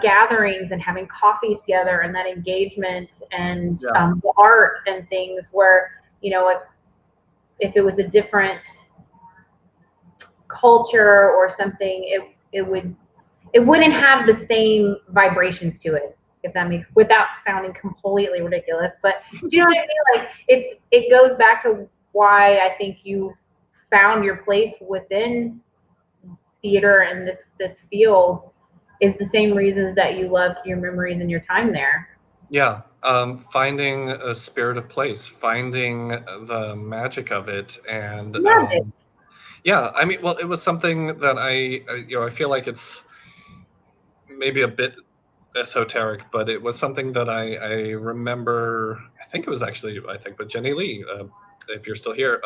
gatherings and having coffee together and that engagement and Yeah. art and things, where if it was a different culture or something, it wouldn't have the same vibrations to it, if that makes, without sounding completely ridiculous. But do you know what I mean? Like, it goes back to why I think you found your place within theater and this field is the same reasons that you loved your memories and your time there. Yeah, finding a spirit of place, finding the magic of it, and Loved it. yeah, I mean, well, it was something that I feel like it's maybe a bit esoteric, but it was something that I remember. I think it was actually, I think, with Jenny Lee, if you're still here,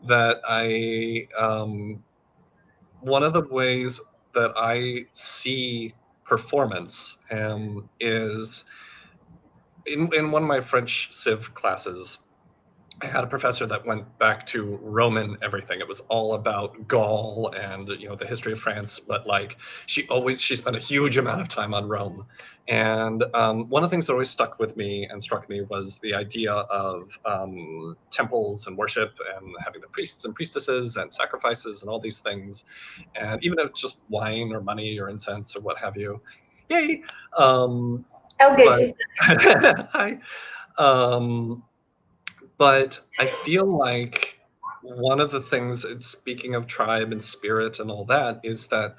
that one of the ways that I see performance is in one of my French Civ classes. I had a professor that went back to Roman everything. It was all about Gaul and the history of France, but like she spent a huge amount of time on Rome. And one of the things that always stuck with me and struck me was the idea of temples and worship and having the priests and priestesses and sacrifices and all these things, and even if it's just wine or money or incense or what have you. Yay! Oh, good. But hi. Um, but I feel like one of the things, speaking of tribe and spirit and all that, is that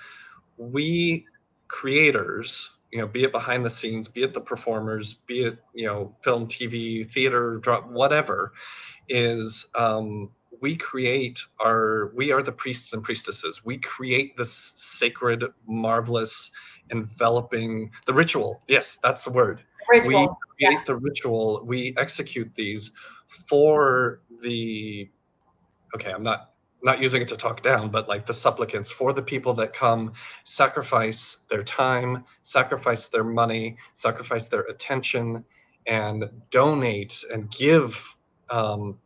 we creators, be it behind the scenes, be it the performers, be it, film, TV, theater, whatever, is we are the priests and priestesses. We create this sacred, marvelous, enveloping, the ritual. Yes, that's the word. We Ritual. Yeah. create the ritual. We execute these for the, okay, I'm not using it to talk down, but like the supplicants, for the people that come, sacrifice their time, sacrifice their money, sacrifice their attention, and donate and give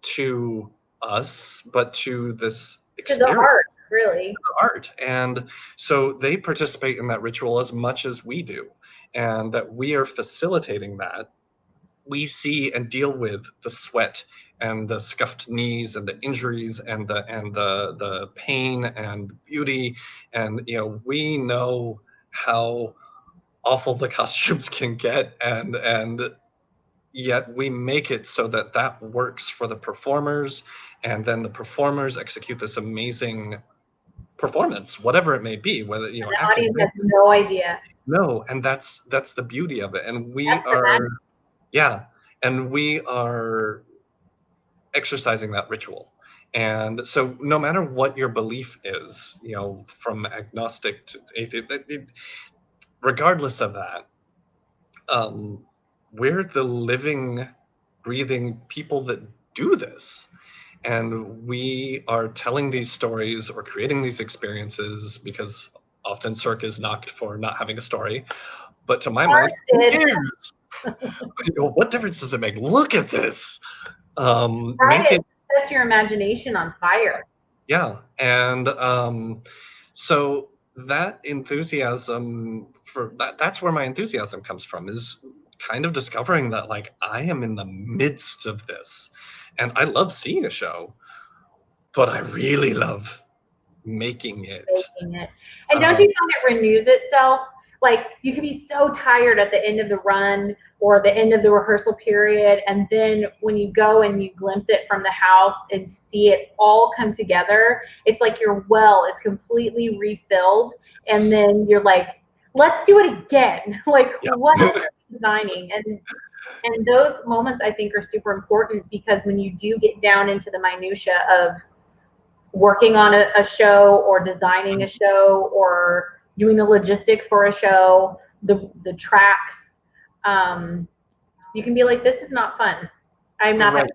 to us, but to this To the experience, art, really. art. And so they participate in that ritual as much as we do, and that we are facilitating that. We see and deal with the sweat and the scuffed knees and the injuries and the pain and the beauty, and we know how awful the costumes can get, and yet we make it so that that works for the performers, and then the performers execute this amazing performance, whatever it may be, whether And the acting, audience has no idea. no, and that's the beauty of it. And we That's the are, magic. yeah, and we are exercising that ritual. And so no matter what your belief is, from agnostic to atheist, regardless of that, um, we're the living, breathing people that do this. And we are telling these stories or creating these experiences, because often Cirque is knocked for not having a story. But to my mind, who Did cares? What difference does it make? Look at this. Make right? it, It sets your imagination on fire. yeah. And so that enthusiasm for that's where my enthusiasm comes from, is kind of discovering that like I am in the midst of this, and I love seeing a show, but I really love making it. Making it. And don't you find it renews itself? Like, you can be so tired at the end of the run or the end of the rehearsal period, and then when you go and you glimpse it from the house and see it all come together, it's like your well is completely refilled, and then you're like, let's do it again. Like, what else are you designing? And those moments, I think, are super important, because when you do get down into the minutia of working on a show or designing a show or doing the logistics for a show, the tracks, you can be like, this is not fun. I'm not having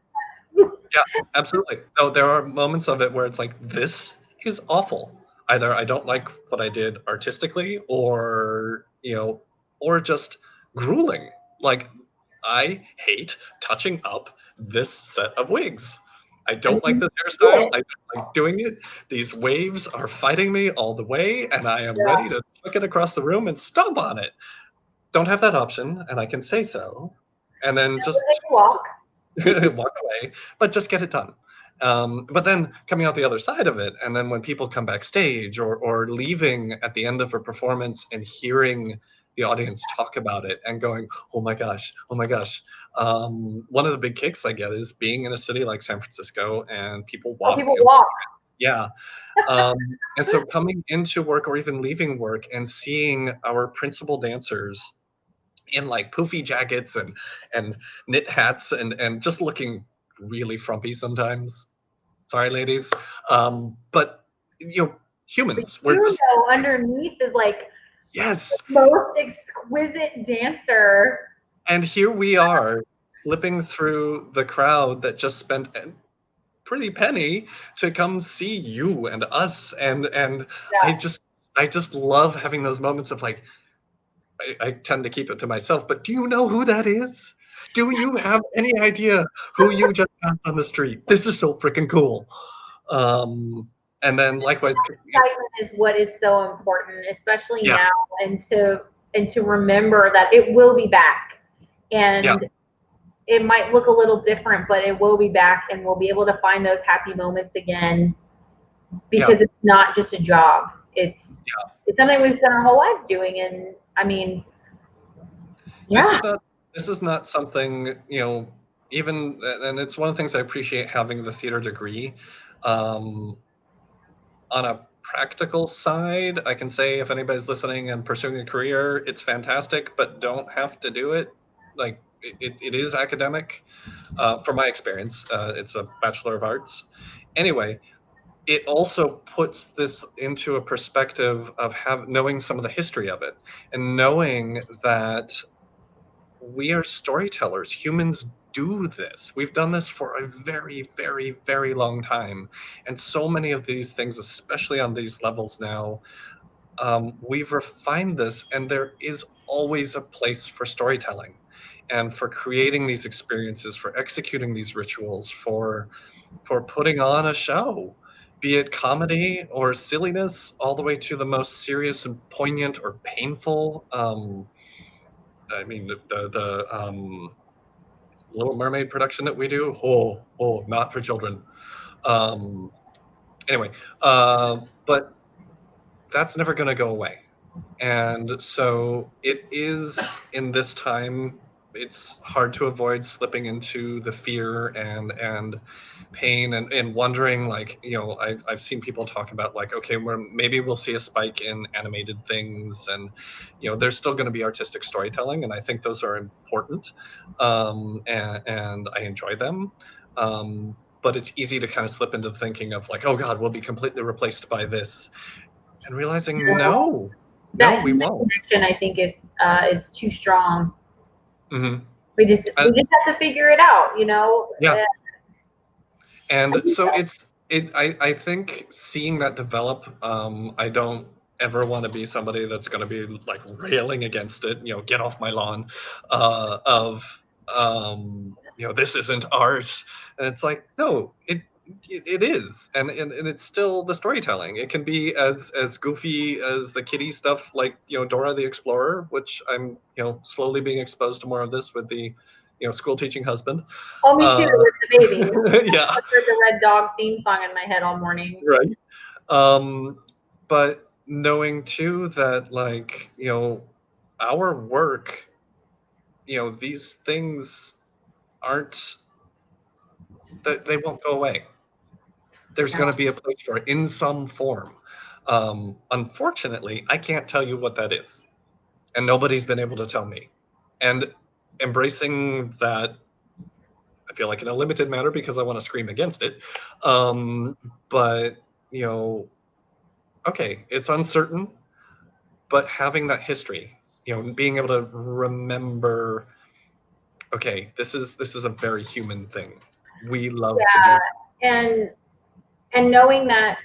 fun. Yeah, absolutely. No, there are moments of it where it's like, this is awful. Either I don't like what I did artistically, or or just grueling. Like, I hate touching up this set of wigs. I don't like this hairstyle. I don't like doing it. These waves are fighting me all the way, and I am ready to chuck it across the room and stomp on it. Don't have that option, and I can say so, and then just walk away, but just get it done. But then coming out the other side of it, and then when people come backstage, or leaving at the end of a performance and hearing the audience talk about it and going, oh my gosh, oh my gosh. One of the big kicks I get is being in a city like San Francisco, and people walk. Yeah. And so coming into work or even leaving work and seeing our principal dancers in like poofy jackets and knit hats and just looking really frumpy sometimes. Sorry, ladies. But humans. We're just underneath is like, yes, the most exquisite dancer. And here we are slipping through the crowd that just spent a pretty penny to come see you and us, and I just love having those moments of like, I tend to keep it to myself, but do you know who that is? Do you have any idea who you just passed on the street? This is so freaking cool. And then likewise, excitement is what is so important, especially now, and to remember that it will be back, and it might look a little different, but it will be back, and we'll be able to find those happy moments again, because it's not just a job. It's something we've spent our whole lives doing, and I mean, this is not something, even, and it's one of the things I appreciate having the theater degree. On a practical side, I can say, if anybody's listening and pursuing a career, it's fantastic, but don't have to do it. Like, it is academic. From my experience, it's a Bachelor of Arts. Anyway, it also puts this into a perspective of knowing some of the history of it, and knowing that we are storytellers. Humans do this. We've done this for a very, very, very long time. And so many of these things, especially on these levels now, we've refined this, and there is always a place for storytelling and for creating these experiences, for executing these rituals, for putting on a show, be it comedy or silliness, all the way to the most serious and poignant or painful. I mean, the Little Mermaid production that we do, not for children. Anyway, but that's never going to go away. And so it is, in this time, it's hard to avoid slipping into the fear and pain and wondering, like, I've seen people talk about, like, okay, maybe we'll see a spike in animated things, and there's still going to be artistic storytelling, and I think those are important, and I enjoy them, but it's easy to kind of slip into thinking of like, oh God, we'll be completely replaced by this, and realizing no, we won't. Connection, I think, is it's too strong. Mm-hmm. We just have to figure it out, Yeah. And so I think seeing that develop, I don't ever want to be somebody that's going to be like railing against it, get off my lawn, this isn't art. And it's like, no, it is, and it's still the storytelling. It can be as goofy as the kiddie stuff, like Dora the Explorer, which I'm slowly being exposed to more of this with the school teaching husband. Oh, me too, with the baby. Yeah. I heard the Red Dog theme song in my head all morning. Right. But knowing too that, like, our work, these things aren't, that they won't go away. There's going to be a place for it in some form. Unfortunately, I can't tell you what that is, and nobody's been able to tell me. And embracing that, I feel like, in a limited manner, because I want to scream against it. But okay, it's uncertain, but having that history, being able to remember, okay, this is a very human thing. We love to do that. And knowing that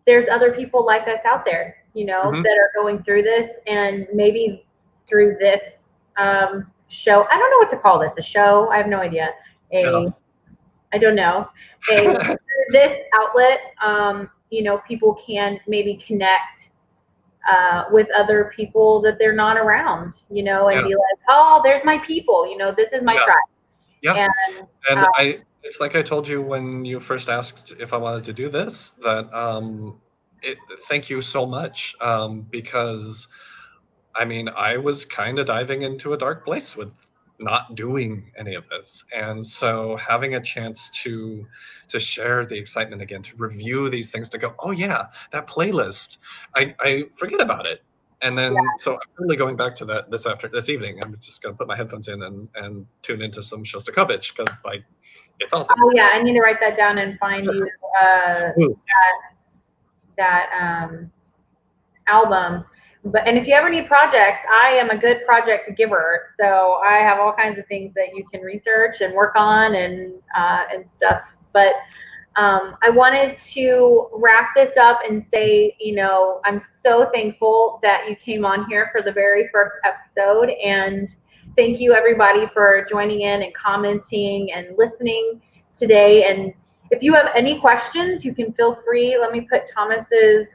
there's other people like us out there, Mhm. that are going through this, and maybe through this show. I don't know what to call this. A show? I have no idea. I don't know. Through this outlet, people can maybe connect with other people that they're not around, and be like, oh, there's my people. This is my tribe. Yeah. And it's like I told you when you first asked if I wanted to do this, that thank you so much, because I mean, I was kind of diving into a dark place with not doing any of this. And so having a chance to share the excitement again, to review these things, to go, oh yeah, that playlist, I forget about it. And then, so I'm really going back to that this evening. I'm just going to put my headphones in and tune into some Shostakovich, because, like, it's awesome. Oh yeah, I need to write that down and find you that album. And if you ever need projects, I am a good project giver. So I have all kinds of things that you can research and work on and stuff. But I wanted to wrap this up and say, I'm so thankful that you came on here for the very first episode. And thank you, everybody, for joining in and commenting and listening today. And if you have any questions, you can feel free. Let me put Thomas's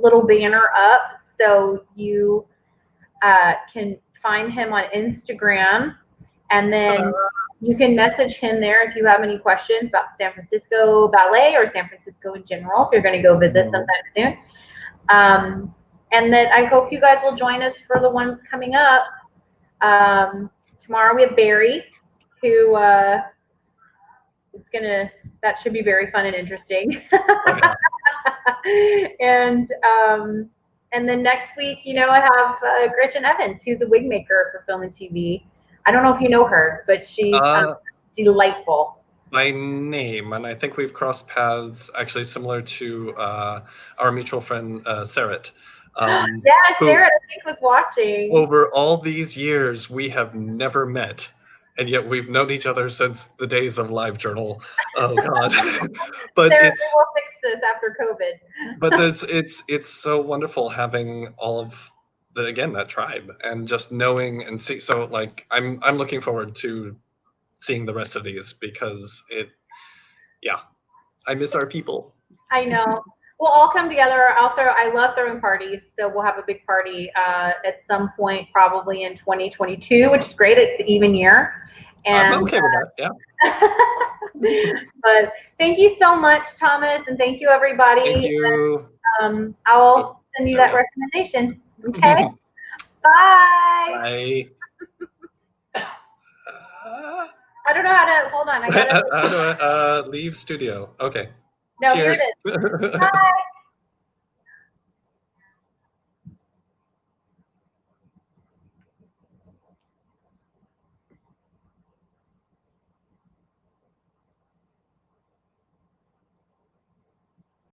little banner up so you can find him on Instagram. And then you can message him there if you have any questions about San Francisco Ballet or San Francisco in general, if you're going to go visit sometime soon. And then I hope you guys will join us for the ones coming up. Tomorrow we have Barry, who is that should be very fun and interesting. And then next week, I have Gretchen Evans, who's a wig maker for film and TV. I don't know if you know her, but she's delightful. By name, and I think we've crossed paths, actually, similar to our mutual friend Sarat. Yeah, Sarah, I think, was watching. Over all these years, we have never met, and yet we've known each other since the days of LiveJournal. Oh God! But Sarah, we'll fix this after COVID. But it's so wonderful having all of that tribe, and just knowing and see. So, like, I'm looking forward to seeing the rest of these, because I miss our people. I know. We'll all come together. I love throwing parties, so we'll have a big party at some point, probably in 2022, which is great. It's an even year. And I'm okay with that. Yeah. But thank you so much, Thomas, and thank you, everybody. Thank you. And, I'll send you that recommendation. Okay. Bye. Bye. I don't know how to. Hold on. I gotta how do I leave studio? Okay. No, Cheers. here it is. Bye.